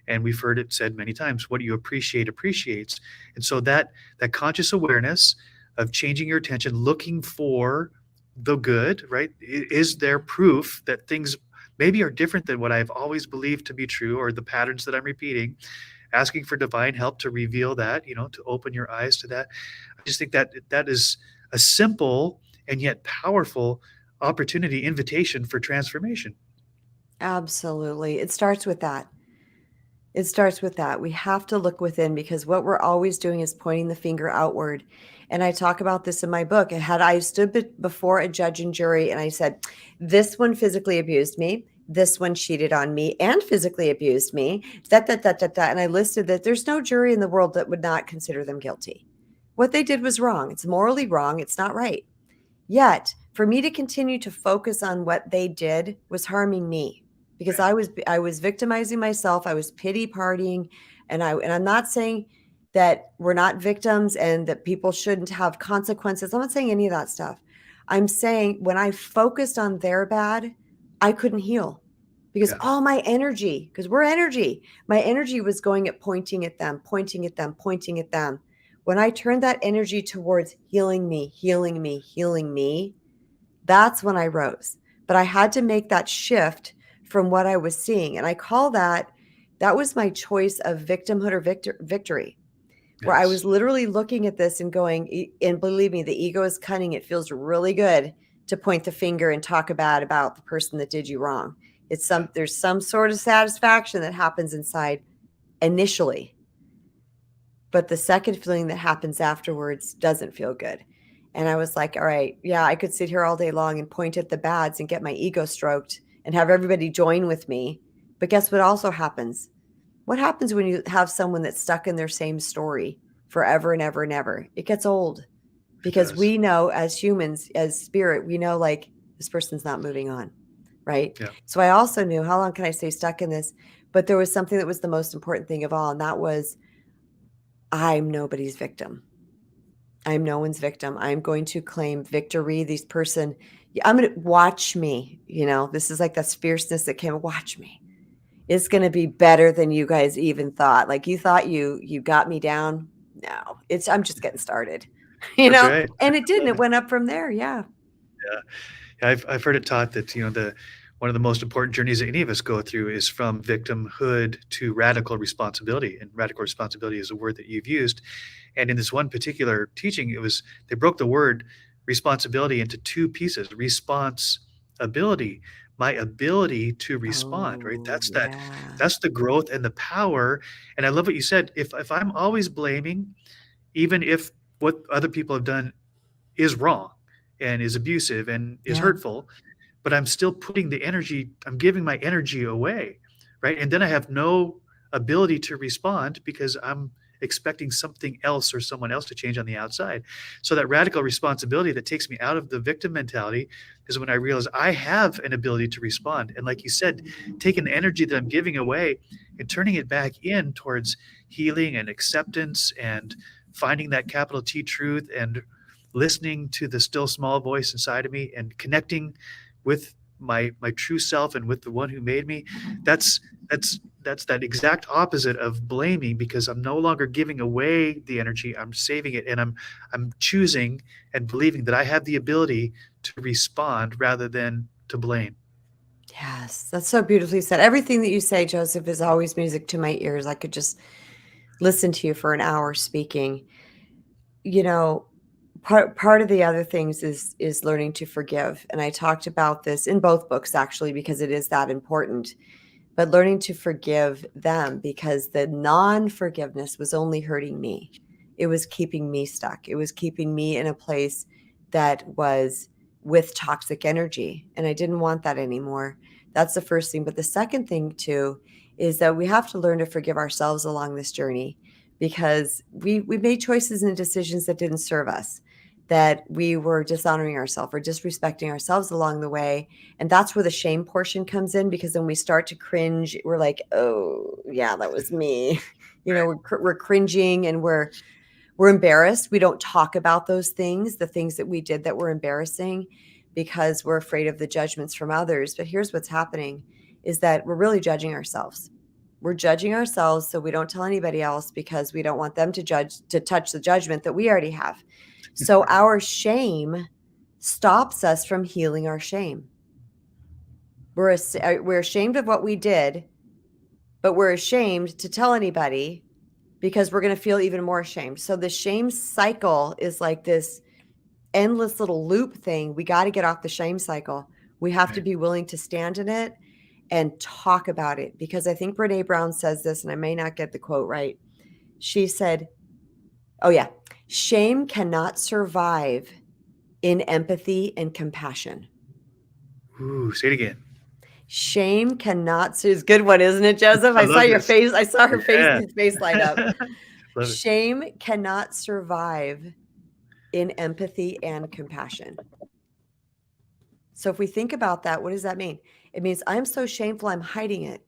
Speaker 2: And we've heard it said many times, what you appreciate appreciates. And so that conscious awareness of changing your attention, looking for the good, right? Is there proof that things maybe are different than what I've always believed to be true, or the patterns that I'm repeating? Asking for divine help to reveal that, to open your eyes to that. I just think that that is a simple and yet powerful opportunity, invitation for transformation.
Speaker 1: Absolutely. It starts with that. It starts with that. We have to look within because what we're always doing is pointing the finger outward. And I talk about this in my book. Had I stood before a judge and jury and I said, this one physically abused me, this one cheated on me and physically abused me, and I listed that there's no jury in the world that would not consider them guilty. What they did was wrong. It's morally wrong. It's not right. Yet, for me to continue to focus on what they did was harming me because
Speaker 2: Right.
Speaker 1: I was victimizing myself. I was pity partying, and I'm not saying that we're not victims and that people shouldn't have consequences. I'm not saying any of that stuff. I'm saying when I focused on their bad, I couldn't heal because
Speaker 2: Yeah.
Speaker 1: all my energy, because we're energy, my energy was going at pointing at them, pointing at them, pointing at them. When I turned that energy towards healing me, healing me, healing me, that's when I rose. But I had to make that shift from what I was seeing. And I call that was my choice of victimhood or victory, where I was
Speaker 2: Yes.
Speaker 1: literally looking at this and going, and believe me, the ego is cunning. It feels really good to point the finger and talk bad about the person that did you wrong.
Speaker 2: Yeah.
Speaker 1: There's some sort of satisfaction that happens inside initially, but the second feeling that happens afterwards doesn't feel good. And I was like, all right, yeah, I could sit here all day long and point at the bads and get my ego stroked and have everybody join with me. But guess what also happens? What happens when you have someone that's stuck in their same story forever and ever and ever? It gets old
Speaker 2: It
Speaker 1: because
Speaker 2: does.
Speaker 1: we know as humans, as spirit, we know like this person's not moving on. Right.
Speaker 2: Yeah.
Speaker 1: So I also knew how long can I stay stuck in this? But there was something that was the most important thing of all, and that was I'm nobody's victim. I'm no one's victim. I'm going to claim victory. These person, I'm going to watch me. This is like this fierceness that came. Watch me. It's going to be better than you guys even thought. Like you thought you got me down. No, I'm just getting started.
Speaker 2: That's right.
Speaker 1: And it
Speaker 2: I
Speaker 1: didn't.
Speaker 2: love
Speaker 1: It
Speaker 2: it.
Speaker 1: went up from there. Yeah.
Speaker 2: Yeah. I've heard it taught that the one of the most important journeys that any of us go through is from victimhood to radical responsibility. And radical responsibility is a word that you've used. And in this one particular teaching, they broke the word responsibility into two pieces. Response ability, my ability to respond, right?
Speaker 1: Oh yeah.
Speaker 2: That's the growth and the power. And I love what you said. If I'm always blaming, even if what other people have done is wrong and is abusive and is
Speaker 1: Yeah.
Speaker 2: hurtful, but I'm still I'm giving my energy away, right? And then I have no ability to respond because I'm expecting something else or someone else to change on the outside. So that radical responsibility that takes me out of the victim mentality is when I realize I have an ability to respond. And like you said, taking the energy that I'm giving away and turning it back in towards healing and acceptance and finding that capital T truth and listening to the still small voice inside of me and connecting with my true self and with the one who made me. That's that's that exact opposite of blaming, because I'm no longer giving away the energy, I'm saving it, and I'm choosing and believing that I have the ability to respond rather than to blame.
Speaker 1: Yes, that's so beautifully said. Everything that you say, Joseph, is always music to my ears. I could just listen to you for an hour speaking. You know, part of the other things is learning to forgive. And I talked about this in both books actually because it is that important. But learning to forgive them because the non-forgiveness was only hurting me. It was keeping me stuck. It was keeping me in a place that was with toxic energy, and I didn't want that anymore. That's the first thing, but the second thing too is that we have to learn to forgive ourselves along this journey because we made choices and decisions that didn't serve us. that we were dishonoring ourselves or disrespecting ourselves along the way. And that's where the shame portion comes in, because when we start to cringe, we're like, oh, yeah, that was me. We're cringing and we're embarrassed. We don't talk about those things, the things that we did that were embarrassing, because we're afraid of the judgments from others. But here's what's happening is that we're really judging ourselves. We're judging ourselves so we don't tell anybody else, because we don't want them to touch the judgment that we already have. So our shame stops us from healing our shame. We're ashamed of what we did, but we're ashamed to tell anybody because we're going to feel even more ashamed. So the shame cycle is like this endless little loop thing. We got to get off the shame cycle. We have to be willing to stand in it and talk about it, because I think Brene Brown says this, and I may not get the quote right. She said, oh yeah, shame cannot survive in empathy and compassion.
Speaker 2: Ooh, say it again.
Speaker 1: Shame cannot. It's a good one, isn't it, Joseph? I saw your
Speaker 2: this.
Speaker 1: face. I saw her
Speaker 2: Yeah.
Speaker 1: face light up.
Speaker 2: Love it.
Speaker 1: Shame cannot survive in empathy and compassion. So if we think about that, what does that mean? It means I'm so shameful, I'm hiding it.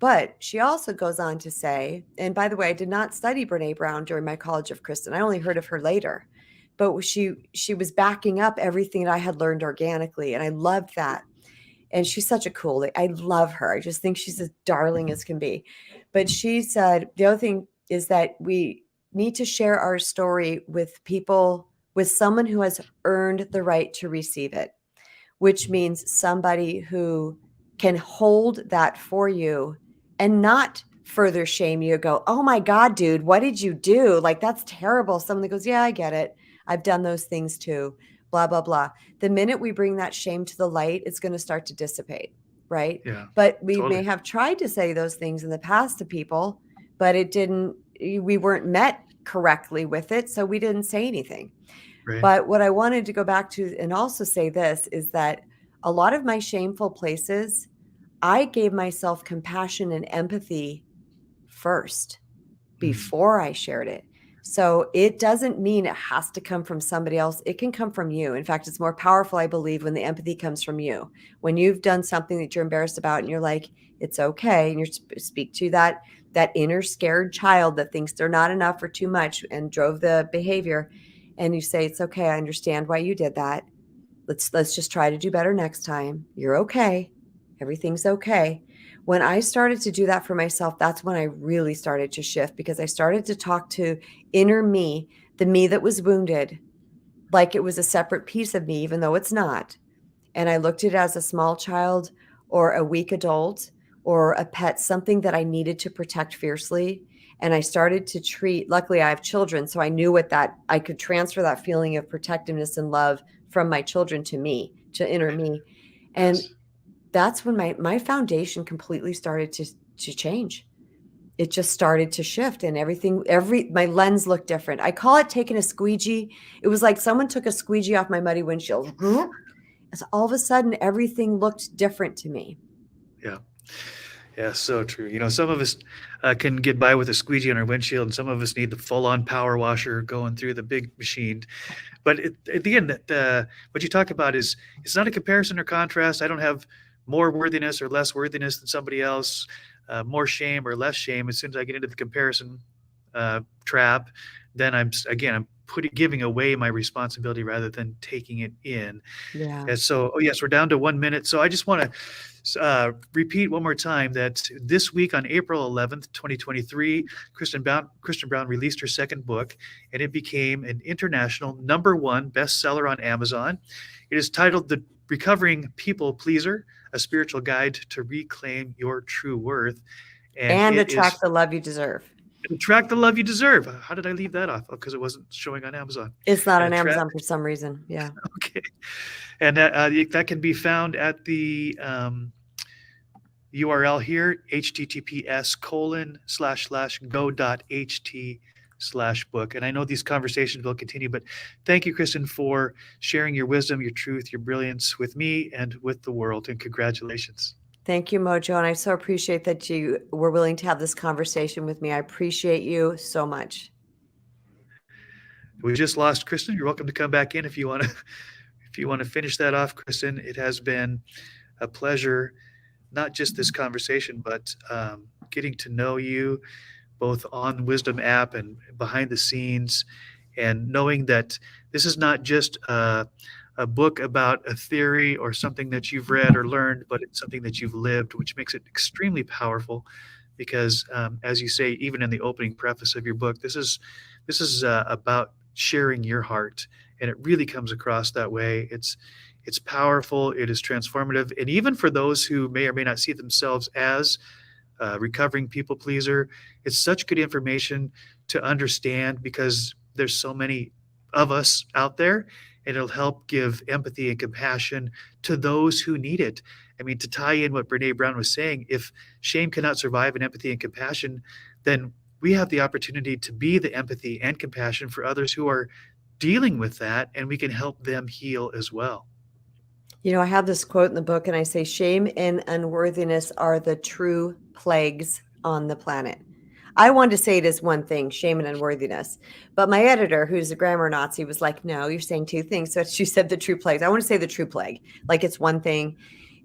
Speaker 1: But she also goes on to say, and by the way, I did not study Brene Brown during my College of KRISTEN. I only heard of her later. But she was backing up everything that I had learned organically, and I loved that. And she's such a cool lady. I love her. I just think she's as darling as can be. But she said the other thing is that we need to share our story with people, with someone who has earned the right to receive it, which means somebody who can hold that for you and not further shame you. Go, oh my God, dude, what did you do? Like, that's terrible. Someone that goes, yeah, I get it. I've done those things too, blah, blah, blah. The minute we bring that shame to the light, it's going to start to dissipate, right?
Speaker 2: Yeah.
Speaker 1: But we
Speaker 2: Totally.
Speaker 1: may have tried to say those things in the past to people, but we weren't met correctly with it. So we didn't say anything.
Speaker 2: Right.
Speaker 1: But what I wanted to go back to and also say this is that a lot of my shameful places, I gave myself compassion and empathy first before I shared it. So it doesn't mean it has to come from somebody else. It can come from you. In fact, it's more powerful, I believe, when the empathy comes from you. When you've done something that you're embarrassed about and you're like, it's okay. And you speak to that inner scared child that thinks they're not enough or too much and drove the behavior. And you say, it's okay. I understand why you did that. Let's just try to do better next time. You're okay. Everything's okay. When I started to do that for myself, that's when I really started to shift, because I started to talk to inner me, the me that was wounded, like it was a separate piece of me, even though it's not. And I looked at it as a small child or a weak adult or a pet, something that I needed to protect fiercely. And I started to treat, luckily I have children, so I knew I could transfer that feeling of protectiveness and love from my children to me, to inner me. And
Speaker 2: Yes.
Speaker 1: that's when my foundation completely started to change. It just started to shift, and my lens looked different. I call it taking a squeegee. It was like someone took a squeegee off my muddy windshield. So all of a sudden, everything looked different to me.
Speaker 2: Yeah. Yeah, so true. Some of us can get by with a squeegee on our windshield, and some of us need the full-on power washer going through the big machine. But at the end, what you talk about is it's not a comparison or contrast. I don't have more worthiness or less worthiness than somebody else, more shame or less shame. As soon as I get into the comparison trap, then I'm giving away my responsibility rather than taking it in.
Speaker 1: Yeah.
Speaker 2: And so, yes, we're down to 1 minute. So I just want to repeat one more time that this week on April 11th, 2023, Kristen Brown released her second book, and it became an international #1 bestseller on Amazon. It is titled The Recovering People Pleaser, a spiritual guide to reclaim your true worth.
Speaker 1: And
Speaker 2: it
Speaker 1: attract
Speaker 2: is
Speaker 1: the love you deserve.
Speaker 2: Attract the love you deserve. How did I leave that off? Because it wasn't showing on Amazon.
Speaker 1: It's not
Speaker 2: And
Speaker 1: on Amazon for some reason. Yeah.
Speaker 2: Okay. And that can be found at the URL here, https://go.ht/book. And I know these conversations will continue, but thank you, Kristen, for sharing your wisdom, your truth, your brilliance with me and with the world. And congratulations.
Speaker 1: Thank you, Mojo. And I so appreciate that you were willing to have this conversation with me. I appreciate you so much.
Speaker 2: We just lost Kristen. You're welcome to come back in if you want to if you want to finish that off, Kristen. It has been a pleasure, not just this conversation, but getting to know you both on Wisdom app and behind the scenes, and knowing that this is not just a book about a theory or something that you've read or learned, but it's something that you've lived, which makes it extremely powerful. Because, as you say, even in the opening preface of your book, this is about sharing your heart, and it really comes across that way. It's powerful. It is transformative, and even for those who may or may not see themselves as recovering people pleaser. It's such good information to understand because there's so many of us out there, and it'll help give empathy and compassion to those who need it. I mean, to tie in what Brene Brown was saying, if shame cannot survive in empathy and compassion, then we have the opportunity to be the empathy and compassion for others who are dealing with that, and we can help them heal as well.
Speaker 1: You know, I have this quote in the book, and I say, shame and unworthiness are the true plagues on the planet. I wanted to say it as one thing, shame and unworthiness. But my editor, who's a grammar Nazi, was like, no, you're saying two things. So she said the true plagues. I want to say the true plague. Like it's one thing.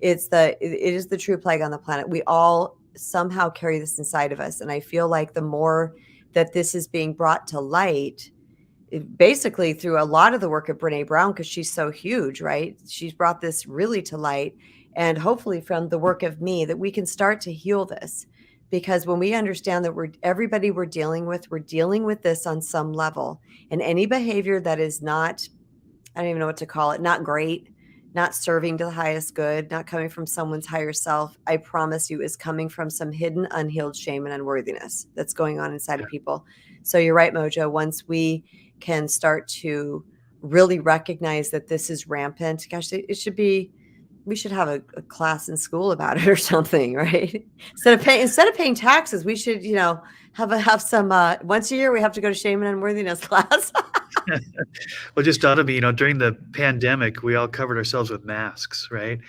Speaker 1: It is the true plague on the planet. We all somehow carry this inside of us. And I feel like the more that this is being brought to light, basically through a lot of the work of Brene Brown, because she's so huge, right? She's brought this really to light. And hopefully from the work of me that we can start to heal this. Because when we understand that everybody we're dealing with this on some level. And any behavior that is not, I don't even know what to call it, not great, not serving to the highest good, not coming from someone's higher self, I promise you is coming from some hidden, unhealed shame and unworthiness that's going on inside of people. So you're right, Mojo. Once we can start to really recognize that this is rampant, gosh, it should be, we should have a class in school about it or something, right? Instead of paying taxes, we should, have some, once a year, we have to go to shame and unworthiness class.
Speaker 2: Well, just thought of me, during the pandemic, we all covered ourselves with masks, right?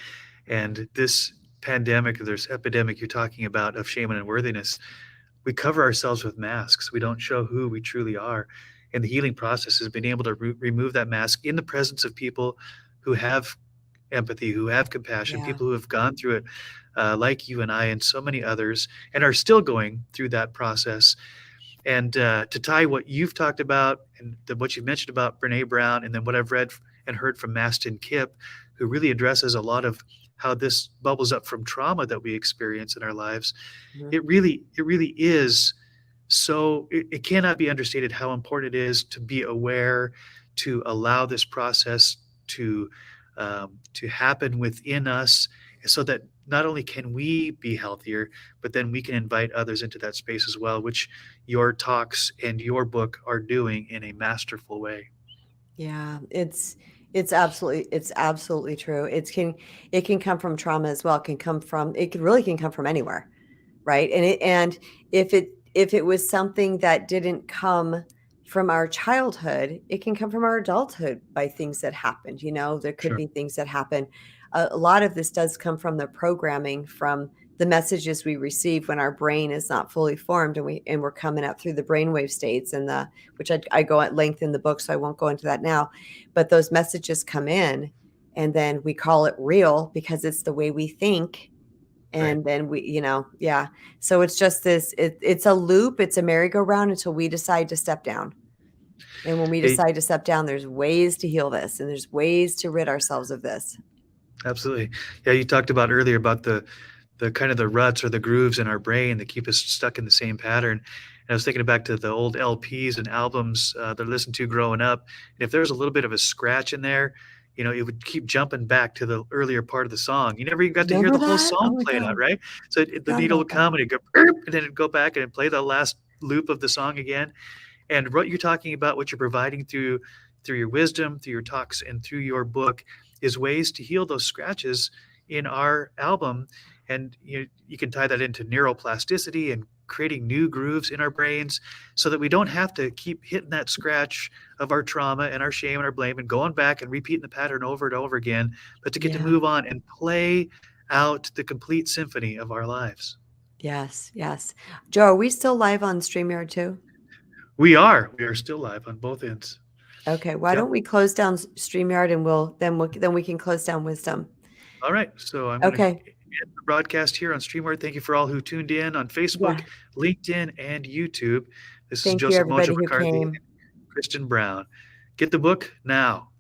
Speaker 2: And this pandemic, this epidemic you're talking about of shame and unworthiness, we cover ourselves with masks. We don't show who we truly are. And the healing process has been able to remove that mask in the presence of people who have empathy, who have compassion,
Speaker 1: Yeah.
Speaker 2: people who have gone through it, like you and I and so many others, and are still going through that process. And to tie what you've talked about and what you've mentioned about Brene Brown, and then what I've read and heard from Mastin Kipp, who really addresses a lot of how this bubbles up from trauma that we experience in our lives,
Speaker 1: Mhm.
Speaker 2: it really is so, it cannot be understated how important it is to be aware, to allow this process to happen within us, so that not only can we be healthier, but then we can invite others into that space as well, which your talks and your book are doing in a masterful way.
Speaker 1: Yeah, it's absolutely true. It can come from trauma as well. It can come from anywhere, right? And if it was something that didn't come from our childhood, it can come from our adulthood by things that happened. There could
Speaker 2: Sure.
Speaker 1: be things that happen. A lot of this does come from the programming, from the messages we receive when our brain is not fully formed, and we're coming up through the brainwave states, and the which I go at length in the book, so I won't go into that now. But those messages come in, and then we call it real because it's the way we think.
Speaker 2: Right.
Speaker 1: And then yeah. So it's just it's a loop, it's a merry-go-round until we decide to step down. And when we
Speaker 2: Hey,
Speaker 1: decide to step down, there's ways to heal this, and there's ways to rid ourselves of this.
Speaker 2: absolutely. Yeah, you talked about earlier about the kind of the ruts or the grooves in our brain that keep us stuck in the same pattern. And I was thinking back to the old LPs and albums that I listened to growing up. And if there was a little bit of a scratch in there, it would keep jumping back to the earlier part of the song. You never even got to hear
Speaker 1: Remember
Speaker 2: the whole
Speaker 1: that? Oh
Speaker 2: song
Speaker 1: my
Speaker 2: played out,
Speaker 1: god,
Speaker 2: right? So the
Speaker 1: forgot
Speaker 2: needle
Speaker 1: about
Speaker 2: would
Speaker 1: that.
Speaker 2: come and it'd go, "Erp," and then it'd go back and play the last loop of the song again. And what you're talking about, what you're providing through your wisdom, through your talks, and through your book, is ways to heal those scratches in our album. And you can tie that into neuroplasticity and creating new grooves in our brains, so that we don't have to keep hitting that scratch of our trauma and our shame and our blame and going back and repeating the pattern over and over again, but to get to
Speaker 1: Yeah.
Speaker 2: move on and play out the complete symphony of our lives.
Speaker 1: Yes, yes. Joe, are we still live on StreamYard too?
Speaker 2: We are still live on both ends.
Speaker 1: Okay. Why
Speaker 2: Yep.
Speaker 1: don't we close down StreamYard and then we can close down Wisdom.
Speaker 2: All right. So I'm going to
Speaker 1: Okay.
Speaker 2: end the broadcast here on StreamYard. Thank you for all who tuned in on Facebook,
Speaker 1: Yeah.
Speaker 2: LinkedIn, and YouTube. This is
Speaker 1: Thank you,
Speaker 2: Joseph Mojo
Speaker 1: everybody who
Speaker 2: McCarthy and
Speaker 1: came.
Speaker 2: Kristen Brown. Get the book now.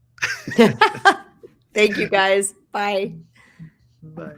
Speaker 1: Thank you, guys. Bye.
Speaker 2: Bye.